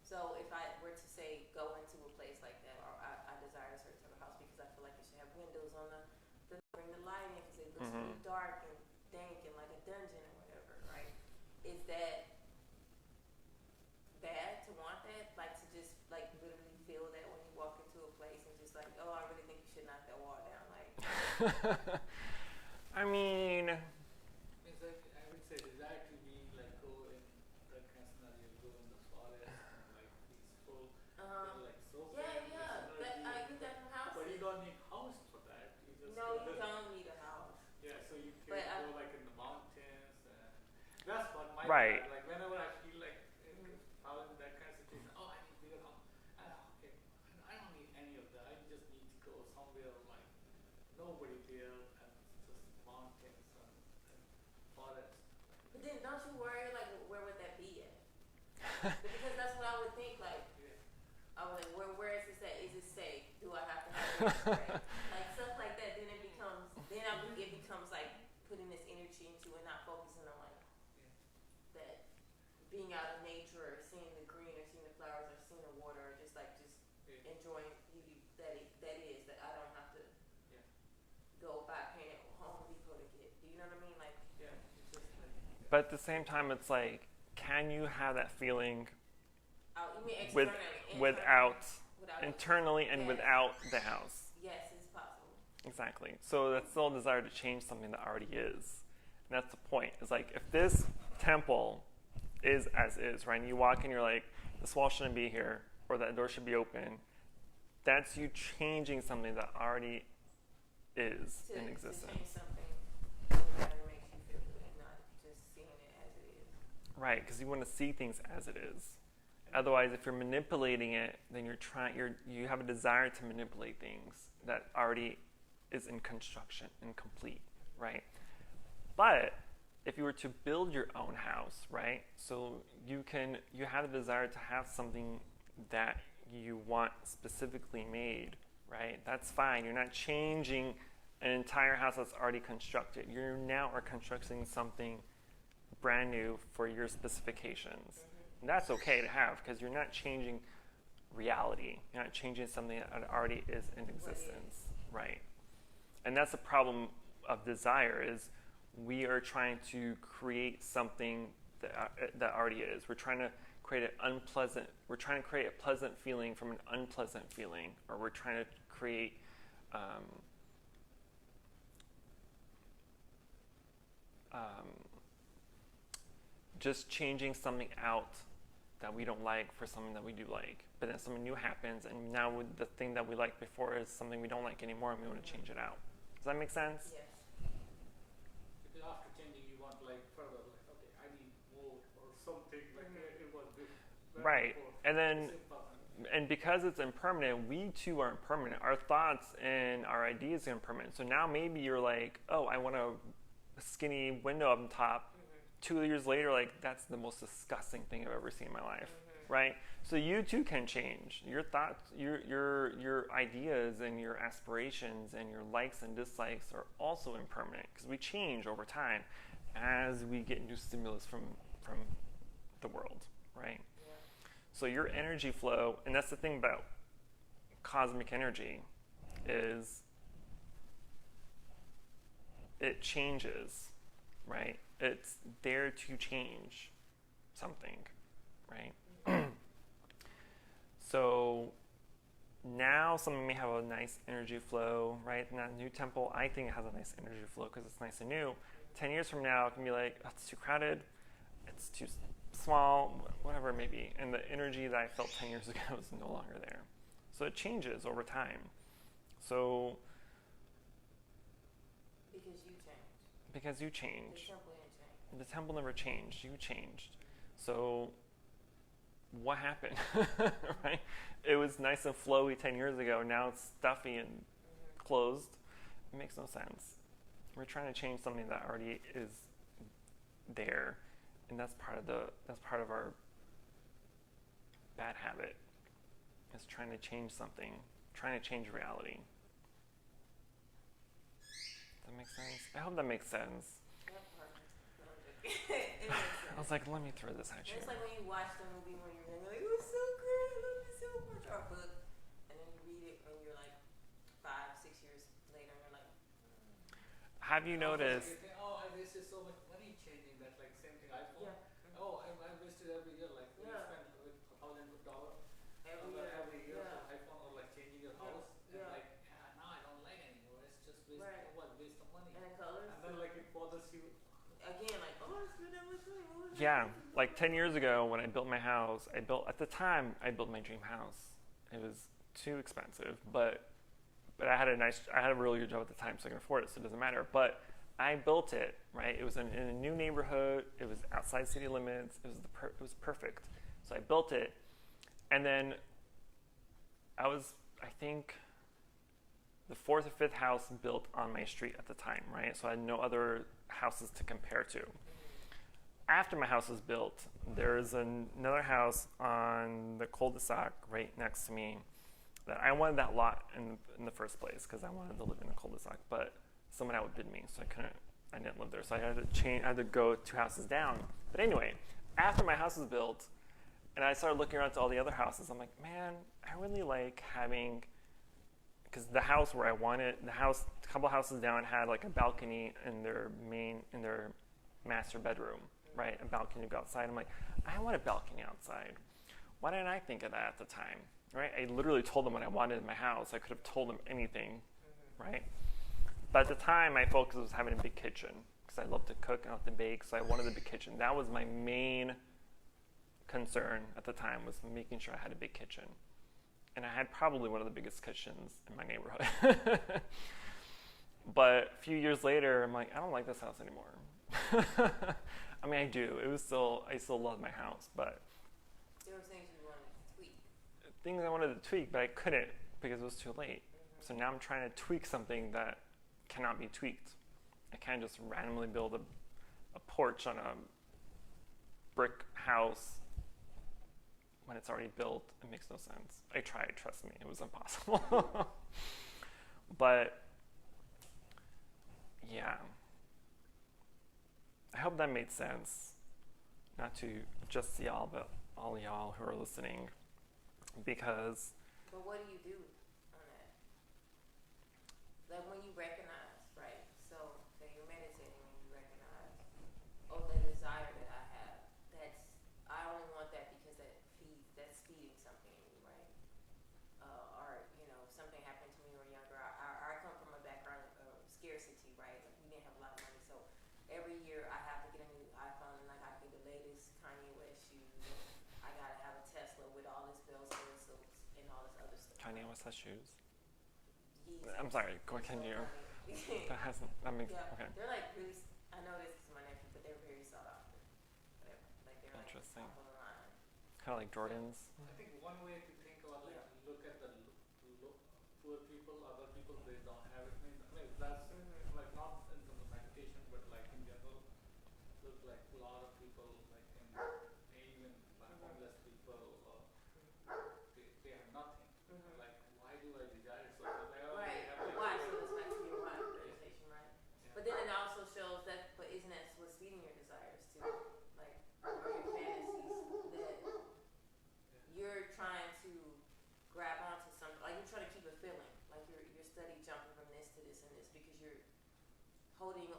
So if I were to say go into a place like that, or I desire a certain type of house because I feel like it should have windows on the bring the light in because it looks really dark and dank and like a dungeon or whatever, right? Is that bad to want that? Like to just like literally feel that when you walk into a place and just like, oh, I really think you should knock that wall down, like. I mean, It's like, I would say desire to be like go in that kind of scenario, go in the forest and like peaceful, like so That I get that from houses. but you don't need house for that. You just No, you don't need a house. Yeah, so you can But go like in the mountains, and that's what my Right. Like whenever I feel like I was in that kind of situation, oh, I need bigger house. Okay, I don't need any of that. I just need to go somewhere like nobody there and just mountains and forest. But then don't you worry like where would that be at? Because that's what I would think like. I was like, where is this at? Is it safe? Do I have to have it? Like stuff like that. Then it becomes like putting this energy into it, not focusing on like that being out in nature or seeing the green or seeing the flowers or seeing the water or just enjoying beauty that I don't have to go buy paint at Home Depot to get. Do you know what I mean? Like it's just like but at the same time, it's like, can you have that feeling you mean externally, without internally and yes. without the house? Yes, it's possible. Exactly. So that's still a desire to change something that already is. And that's the point. It's like if this temple is as is, right? And you walk in, you're like, this wall shouldn't be here, or that door should be open. That's you changing something that already is in existence. To change something that makes you feel good, not just seeing it as it is. Right, because you want to see things as it is. Otherwise, if you're manipulating it, then you have a desire to manipulate things that already is in construction and complete, right? But if you were to build your own house, right? So you have a desire to have something that you want specifically made, right? That's fine. You're not changing an entire house that's already constructed. You now are constructing something brand new for your specifications. And that's okay to have because you're not changing reality. You're not changing something that already is in existence, right? And that's the problem of desire is we are trying to create something that already is. We're trying to create a pleasant feeling from an unpleasant feeling, or we're trying to create just changing something out that we don't like for something that we do like. But then something new happens, and now the thing that we liked before is something we don't like anymore, and we want to change it out. Does that make sense? Yes. Because after changing, you want like further, like okay, I need more or something like it was this. Right, and because it's impermanent, we too are impermanent. Our thoughts and our ideas are impermanent. So now maybe you're like, oh, I want a skinny window up on top. 2 years later, like that's the most disgusting thing I've ever seen in my life, right? So you too can change. Your thoughts, your ideas, and your aspirations, and your likes and dislikes are also impermanent because we change over time as we get new stimulus from the world, right? Yeah. So your energy flow, and that's the thing about cosmic energy, is it changes, right? It's there to change something, right? So now something may have a nice energy flow, right? And that new temple, I think it has a nice energy flow because it's nice and new. 10 years from now, it can be like, oh, it's too crowded, it's too small, whatever it may be. And the energy that I felt 10 years ago is no longer there. So it changes over time. So because you change. The temple never changed. You changed. So what happened? Right? It was nice and flowy 10 years ago. Now it's stuffy and closed. It makes no sense. We're trying to change something that already is there, and that's part of our bad habit. Is trying to change something, trying to change reality. Does that make sense? I hope that makes sense. That part. No, I'm joking. It makes sense. I was like, let me throw this at you. It's like when you watch the movie when you're young, you're like, it was so good, I love it so much. Or a book, and then you read it when you're like 5, 6 years later, and you're like, Have you noticed? You think, oh, I wasted so much money changing that, like same thing iPhone. yeah. Oh, I wasted every year, like you Yeah. spend $1,000 Every year. for Yeah. iPhone, or like changing your house, and Yeah. like, yeah, now I don't like anymore. It's just waste, Right. waste of money. And the colors. And then like it bothers you. Again, like, oh, I spent that much money. What was Yeah, that? like 10 years ago when I built my house, at the time, I built my dream house. It was too expensive, but I had a really good job at the time, so I could afford it, so it doesn't matter. But I built it, right? It was in a new neighborhood. It was outside city limits. It was perfect. So I built it, and then I think, the fourth or fifth house built on my street at the time, right? So I had no other houses to compare to. After my house was built, there is another house on the cul-de-sac right next to me that I wanted that lot in the first place because I wanted to live in a cul-de-sac, but someone outbid me, so I didn't live there. So I had to go 2 houses down. But anyway, after my house was built, and I started looking around to all the other houses, I'm like, man, I really like having, because the house where I wanted, a couple houses down had like a balcony in their master bedroom, right? A balcony to go outside. I'm like, I want a balcony outside. Why didn't I think of that at the time, right? I literally told them what I wanted in my house. I could have told them anything, right? But at the time, my focus was having a big kitchen because I love to cook and I love to bake, so I wanted a big kitchen. That was my main concern at the time, was making sure I had a big kitchen. And I had probably one of the biggest kitchens in my neighborhood. But a few years later, I'm like, I don't like this house anymore. I mean, I do. I still love my house, but There were things you wanted to tweak. things I wanted to tweak, but I couldn't because it was too late. So now I'm trying to tweak something that cannot be tweaked. I can't just randomly build a porch on a brick house when it's already built. It makes no sense. I tried, trust me, it was impossible. But yeah, I hope that made sense. Not to just y'all, but all y'all who are listening, because But what do you do on that? Like when you recognize, right? So that you're meditating and you recognize, oh, the desire that I have, I only want that because that's feeding something in me, right? Or, something happened to me when we were younger. I come from a background of scarcity, right? Like we didn't have a lot of money, so every year I have to get a new iPhone and I have to get the latest Kanye West shoes. I gotta have a Tesla with all this bells and whistles and all this other stuff. Kanye West has shoes. Yeezys. I'm sorry, continue. That makes, Yeah, okay. they're like really. I know this is my nephew, but they're very sought after. Whatever, like they're like Interesting. top of the line. Kind of like Jordans. I think one way to think about, like, look at the poor people, other people, they don't have it. I mean that's like not in terms of meditation, but like in general, look like a lot of people, like even like homeless people, they have nothing. Like, why do I desire so much? Like, oh, Right. they have, like, Why? So it's back to your why meditation, right? Yeah. But then it also shows that. But isn't that what's feeding your desires too? Like, or your fantasies that you're trying to grab onto something. Like you're trying to keep a feeling. Like you're steady jumping from this to this and this because you're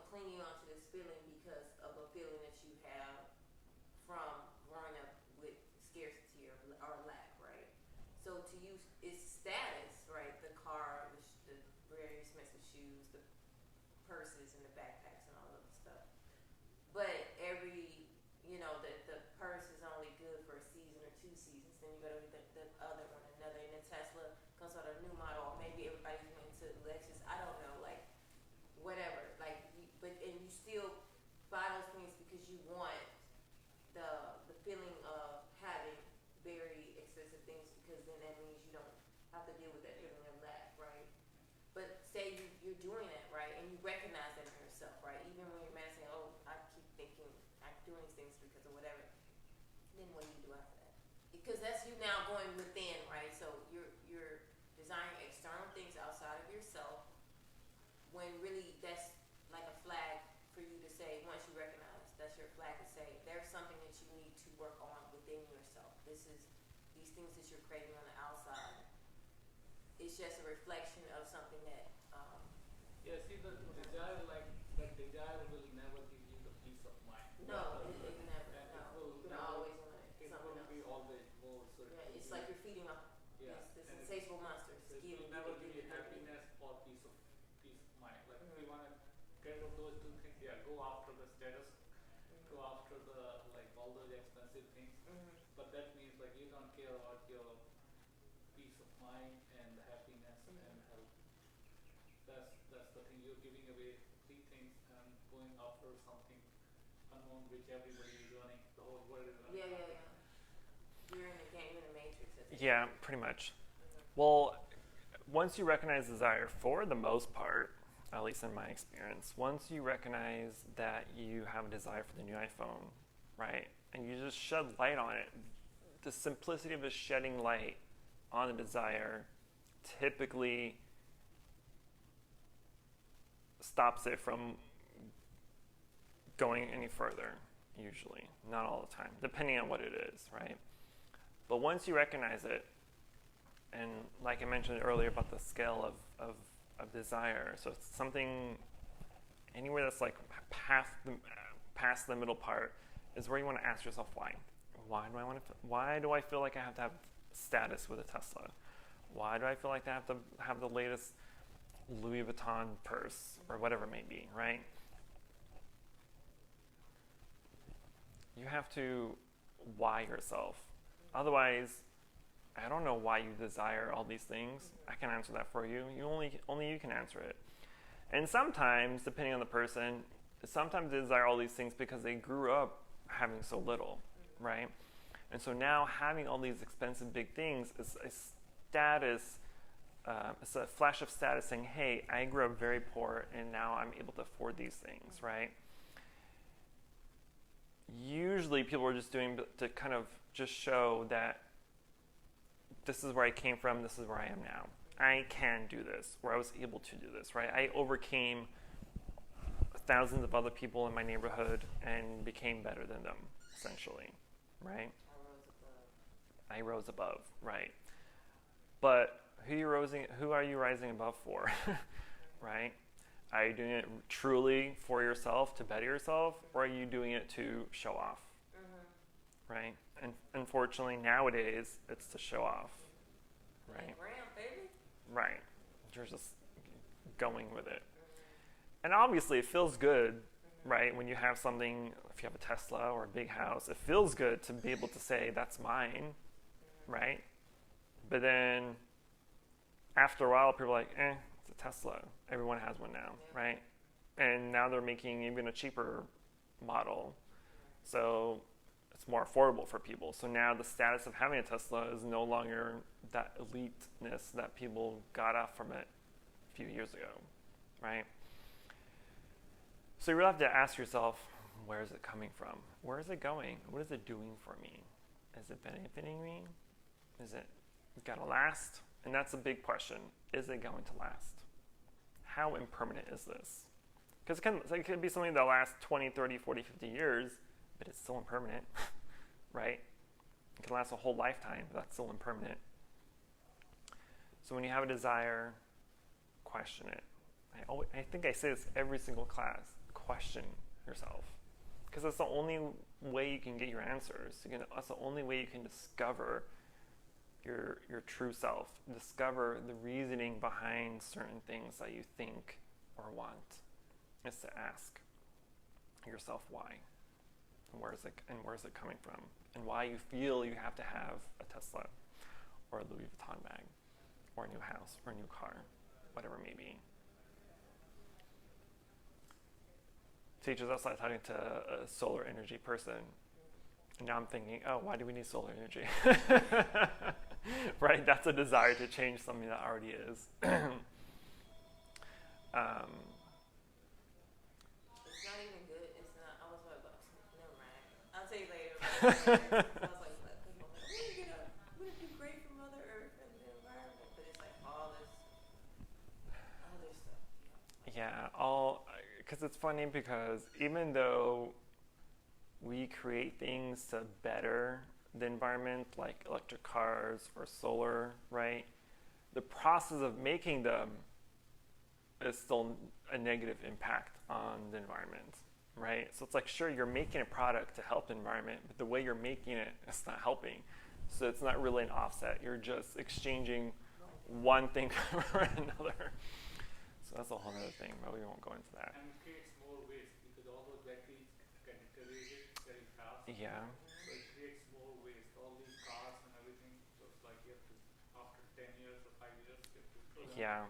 clinging onto this feeling because of a feeling that you have from growing up with scarcity or lack, right? So to you, it's status, right? The car, the very expensive shoes, the purses and the backpacks and all of the stuff. But the purse is only good for a season or 2 seasons. Then you go to the other one, another, and then Tesla comes out a new model. Or maybe everybody's into Lexus. I don't know, like whatever. Like, and you still buy those things because you want the feeling of having to deal with that feeling of lack, right? But say you're doing that, right, and you recognize that in yourself, right? Even when you're meditating, oh, I keep thinking I'm doing these things because of whatever. Then what do you do after that? Because that's you now going within, right? So you're desiring external things outside of yourself, when really that's like a flag for you to say, once you recognize, that's your flag to say, there's something that you need to work on within yourself. These things that you're creating on the outside. It's just a reflection of something that. Yeah, see, the desire, like that desire will never give you the peace of mind. No, it never. And No, it will you can never, always want it something will else. be always more. So Yeah, it it's will like be, you're feeding off yeah, this and insatiable monster. so it will never give you happiness or peace of mind. Like if you want to get rid of those two things, yeah, go after the status, go after the like all those expensive things. But that means like you don't care about your peace of mind and happiness and health. That's the thing. You're giving away three things and going after something unknown, which everybody is running. The whole world is running. Yeah. You're in the game, in the matrix. Yeah, pretty much. Well, once you recognize desire, for the most part, at least in my experience, once you recognize that you have a desire for the new iPhone, right, and you just shed light on it, the simplicity of just shedding light on the desire typically stops it from going any further, usually. Not all the time, depending on what it is, right? But once you recognize it, and like I mentioned earlier about the scale of desire, so it's something anywhere that's like past the middle part is where you want to ask yourself why. Why do I feel like I have to have status with a Tesla? Why do I feel like I have to have the latest Louis Vuitton purse or whatever it may be, right? You have to why yourself. Otherwise, I don't know why you desire all these things. I can answer that for you. Only you can answer it. And sometimes, depending on the person, sometimes they desire all these things because they grew up having so little, right? And so now having all these expensive big things is a status, it's a flash of status saying, hey, I grew up very poor and now I'm able to afford these things, right? Usually people are just doing to kind of just show that this is where I came from, this is where I am now. I can do this, or I was able to do this, right? I overcame thousands of other people in my neighborhood and became better than them, essentially, right? I rose above, right? But who are you rising above for, right? Are you doing it truly for yourself, to better yourself, or are you doing it to show off, right? And unfortunately, nowadays, it's to show off, right? Right. You're just going with it. And obviously, it feels good, right, when you have something, if you have a Tesla or a big house, it feels good to be able to say, that's mine, right? But then, after a while, people are like, it's a Tesla. Everyone has one now, right? And now they're making even a cheaper model. So it's more affordable for people. So now the status of having a Tesla is no longer that eliteness that people got off from it a few years ago, right? So you really have to ask yourself, where is it coming from? Where is it going? What is it doing for me? Is it benefiting me? Is it going to last? And that's a big question. Is it going to last? How impermanent is this? Because it could be something that lasts 20, 30, 40, 50 years, but it's still impermanent, right? It can last a whole lifetime, but that's still impermanent. So when you have a desire, question it. I think I say this every single class. Question yourself. Because that's the only way you can get your answers. That's the only way you can discover your true self. Discover the reasoning behind certain things that you think or want. Is to ask yourself why. And where is it coming from? And why you feel you have to have a Tesla or a Louis Vuitton bag or a new house or a new car, whatever it may be. Teachers, I was talking to a solar energy person, Now I'm thinking, oh, why do we need solar energy? Right? That's a desire to change something that already is. um, It's not even good. It's not. I was like, never mind. I'll tell you later. I was like, what? People are like, would it be great for Mother Earth and the environment? But it's like all this other stuff. yeah, because it's funny because even though we create things to better the environment, like electric cars or solar, right? The process of making them is still a negative impact on the environment, right? So it's like, sure, you're making a product to help the environment, but the way you're making it, it's not helping. So it's not really an offset. You're just exchanging one thing for another. So that's a whole other thing, but we won't go into that. And it creates more waste because all those batteries get deteriorated very fast. Yeah. So it creates more waste. All these cars and everything. So it's like you have to, after 10 years or 5 years, you have to throw them. Yeah.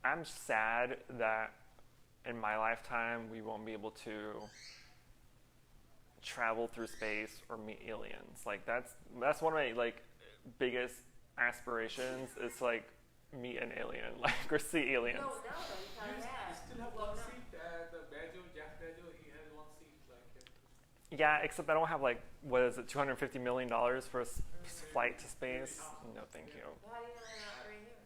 I'm sad that in my lifetime we won't be able to travel through space or meet aliens. Like that's one of my like biggest aspirations. It's like meet an alien, like or see aliens. No, you kind of have. You still have one seat. The Jeff Bezos, he has one seat. Yeah, except I don't have like what is it, $250 million for a flight to space. No, thank you. How do you land out right here?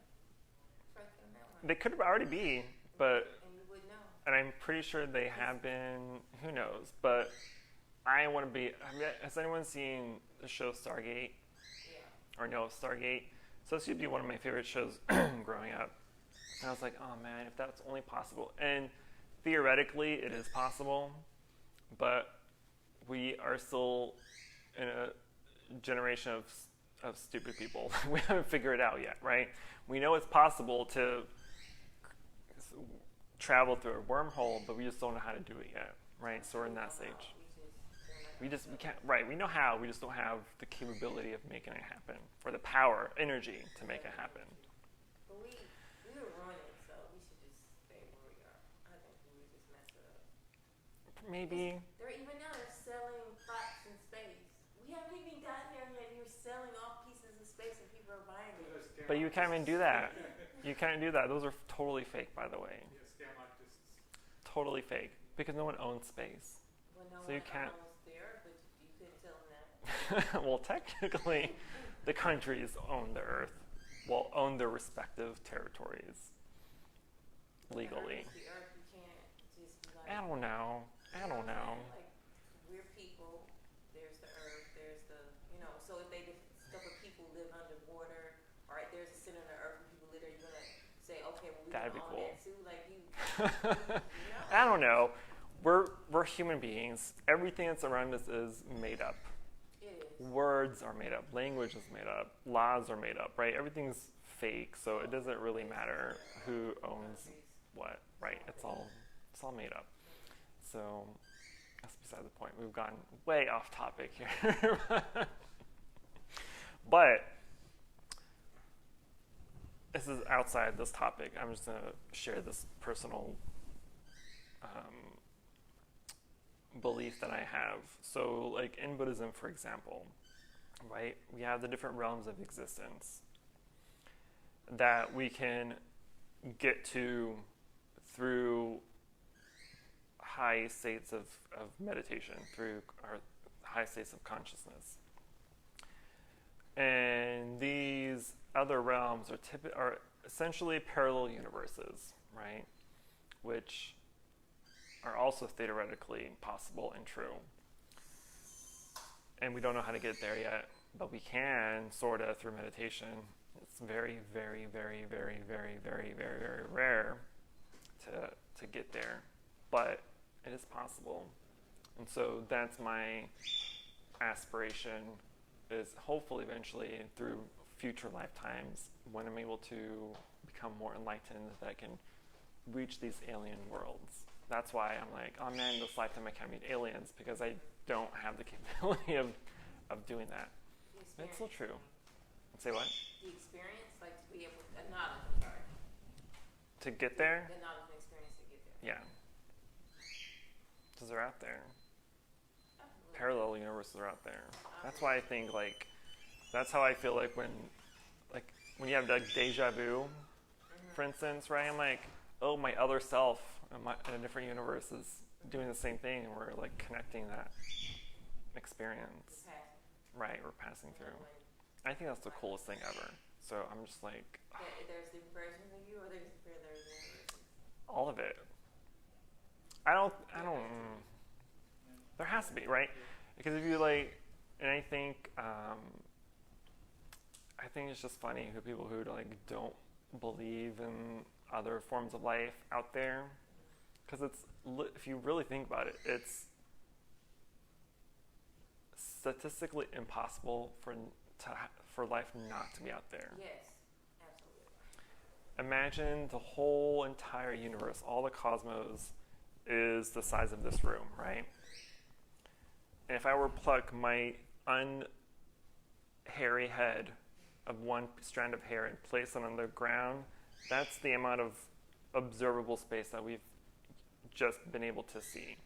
It's right there in that one. They could already be, but And you would know. and I'm pretty sure they have been. Who knows? But I want to be. Has anyone seen the show Stargate? Yeah. Or know of Stargate? So this used to be one of my favorite shows growing up. And I was like, oh man, if that's only possible. And theoretically, it is possible, but we are still in a generation of stupid people. We haven't figured it out yet, right? We know it's possible to travel through a wormhole, but we just don't know how to do it yet, right? So we're in that stage. We can't, right, we know how, we just don't have the capability of making it happen, or the power, energy to make it happen. But we were running, so we should just stay where we are. I think we would just mess it up. Maybe. They're even now they're selling plots in space. We haven't even gotten there yet. You're selling off pieces of space and people are buying it. But you can't even do that. You can't do that. Those are totally fake, by the way. Scam artists. Totally fake, because no one owns space. Well, no So you one can't. owns the earth, but you couldn't tell them that. Well, technically, the countries own the earth, well, own their respective territories legally. The earth, you can't just be like. I don't know. Like, we're people. There's the earth. There's the, so if they discover people live underwater, all right, there's a center of the earth where people live there, you're going to say, okay, well, we That'd own be cool. that too. Like, I don't know. We're human beings. Everything that's around us is made up. It is. Words are made up. Language is made up. Laws are made up, right? Everything's fake, so it doesn't really matter who owns what, right? It's all made up. So that's beside the point. We've gone way off topic here. But this is outside this topic. I'm just going to share this personal belief that I have. So like in Buddhism, for example, right, we have the different realms of existence that we can get to through high states of meditation, through our high states of consciousness. And these other realms are essentially parallel universes, right? Which are also theoretically possible and true. And we don't know how to get there yet, but we can, sort of, through meditation. It's very, very, very, very, very, very, very, very rare to get there, but it is possible. And so that's my aspiration, is hopefully eventually through future lifetimes, when I'm able to become more enlightened, that I can reach these alien worlds. That's why I'm like, oh man, this lifetime I can't meet aliens, because I don't have the capability of doing that. That's so true. Say what? The experience, like to be able to, knowledge, sorry. To get there? The knowledge and experience to get there. Yeah. Because they're out there. parallel universes are out there. That's why I think like that's how I feel like when you have like deja vu, for instance, right? I'm like, oh, my other self in a different universe is doing the same thing, and we're like connecting that experience. Right, we're passing through. I think that's the coolest thing ever. So I'm just like, There's different versions of you, or there's different universes? all of it. I don't. There has to be, right? Because if you like, and I think it's just funny who people who like don't believe in other forms of life out there, because it's if you really think about it, it's statistically impossible for life not to be out there. Yes, absolutely. Imagine the whole entire universe, all the cosmos, is the size of this room, right? And if I were to pluck my unhairy head of one strand of hair and place it on the ground, that's the amount of observable space that we've just been able to see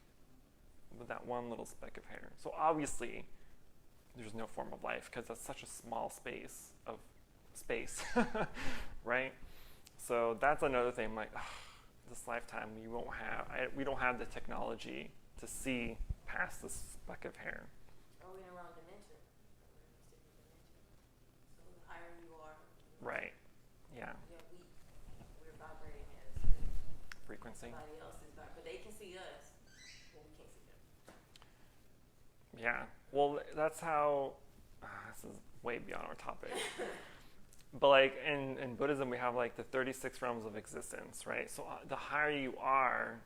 with that one little speck of hair. So obviously, there's no form of life because that's such a small space of space, right? So that's another thing. Like, this lifetime, we don't have the technology to see past this speck of hair. Or we're in the wrong dimension. So the higher you are, Right. Yeah. We're vibrating at a certain Frequency. Somebody else is vibrating, but they can see us, but we can't see them. Yeah. Well, that's how. This is way beyond our topic. But like in Buddhism, we have like the 36 realms of existence, right? So the higher you are,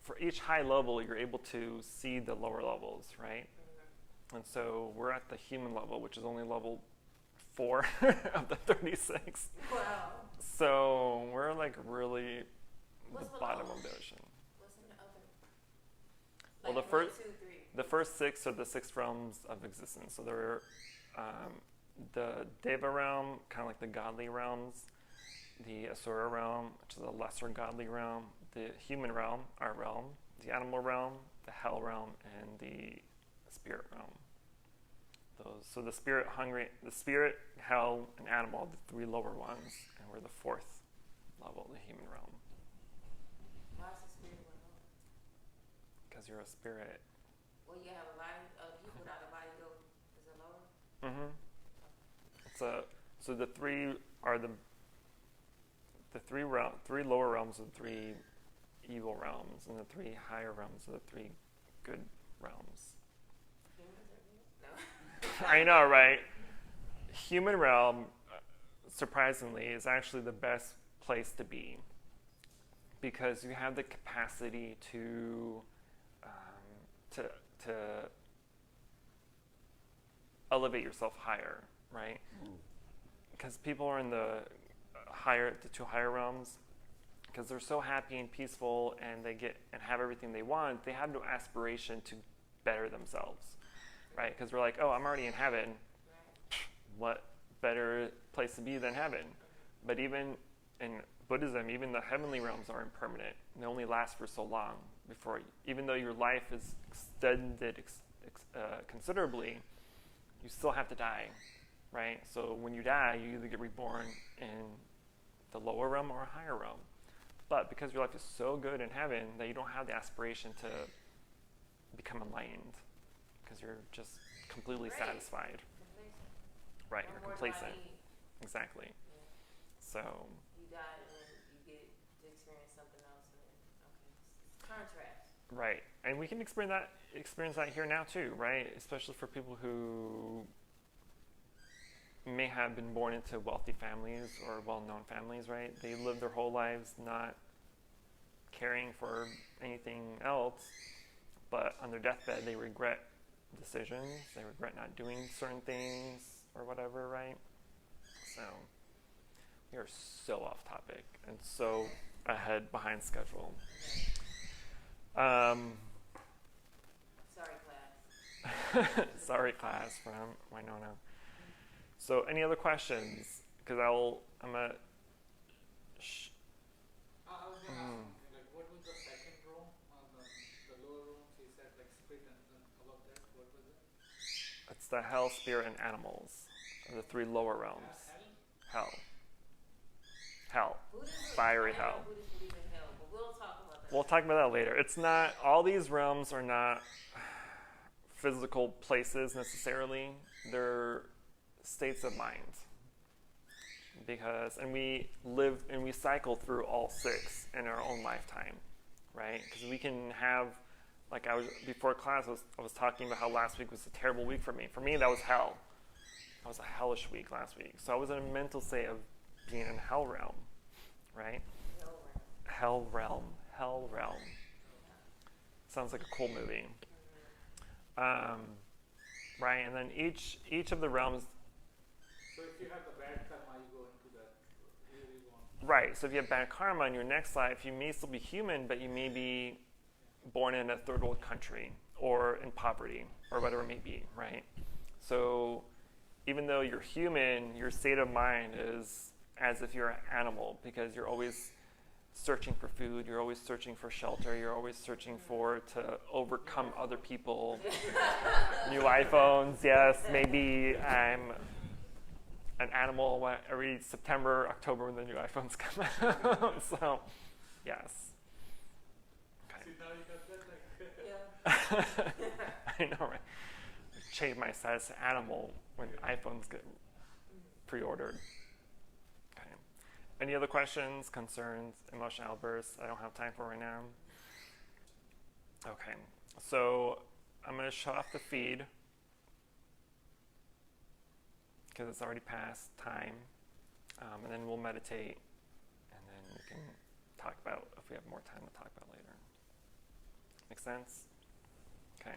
for each high level, you're able to see the lower levels, right? Mm-hmm. And so we're at the human level, which is only level 4 of the 36. Wow. So we're like really What's the bottom of the ocean. What's in the other? Well, like the first 6 are the 6 realms of existence. So they're the Deva realm, kind of like the godly realms, the Asura realm, which is a lesser godly realm, the human realm, our realm, the animal realm, the hell realm, and the spirit realm. So the spirit, hell, and animal are the 3 lower ones, and we're the 4th level, the human realm. Why is the spirit one lower? Because you're a spirit. Well, you have a body. People without a body go. Is it lower? Mm-hmm. So the 3 are the 3 lower realms are the 3 evil realms, and the 3 higher realms are the 3 good realms. No. I know, right? Human realm, surprisingly, is actually the best place to be because you have the capacity to elevate yourself higher, right? Because people are in the 2 higher realms, because they're so happy and peaceful and they get and have everything they want, they have no aspiration to better themselves, right? Because we're like, oh, I'm already in heaven. What better place to be than heaven? But even in Buddhism, even the heavenly realms are impermanent. They only last for so long before, even though your life is extended considerably, you still have to die, right? So when you die, you either get reborn in the lower realm or a higher realm. But because your life is so good in heaven that you don't have the aspiration to become enlightened, because you're just completely satisfied. Complacent. Right, No you're more complacent. do I need. Exactly. Yeah. So, You die and then you get to experience something else. And then, okay, it's contrast. right. And we can experience that here now too, right? Especially for people who may have been born into wealthy families or well-known families, right? They live their whole lives not caring for anything else, but on their deathbed they regret decisions, they regret not doing certain things or whatever, right? So we are so off topic and so behind schedule. Sorry, class. Sorry, class, from Winona. So, any other questions? Because I'm gonna. I was going to ask something, like what was the second room on the lower room? You said like split and above that. What was the hell, spirit, and animals are the three lower realms. Hell. Hell. Buddhism, Fiery I know hell. Buddhists believe in hell, but we'll talk about that. We'll talk about that later. It's not, all these realms are not physical places necessarily. They're states of mind. And we live and we cycle through all six in our own lifetime, right? Because we can have, before class, I was talking about how last week was a terrible week for me. For me, that was hell. That was a hellish week last week. So I was in a mental state of being in hell realm, right? Hell realm. Hell realm. Sounds like a cool movie. Right, and then each of the realms. So if you have the bad karma, you go into that really one. Right, so if you have bad karma in your next life, you may still be human, but you may be born in a third world country or in poverty or whatever it may be, right? So even though you're human, your state of mind is as if you're an animal because you're always searching for food, you're always searching for shelter, you're always searching to overcome other people. New iPhones, yes, maybe I'm an animal every September, October when the new iPhones come out. So, yes. Okay. See, now you got that, Yeah. I know, right? Change my status to animal when iPhones get pre-ordered. Okay. Any other questions, concerns, emotional outbursts I don't have time for right now? Okay. So I'm going to shut off the feed because it's already past time. And then we'll meditate and then we can talk about if we have more time to talk about later. Make sense? Okay.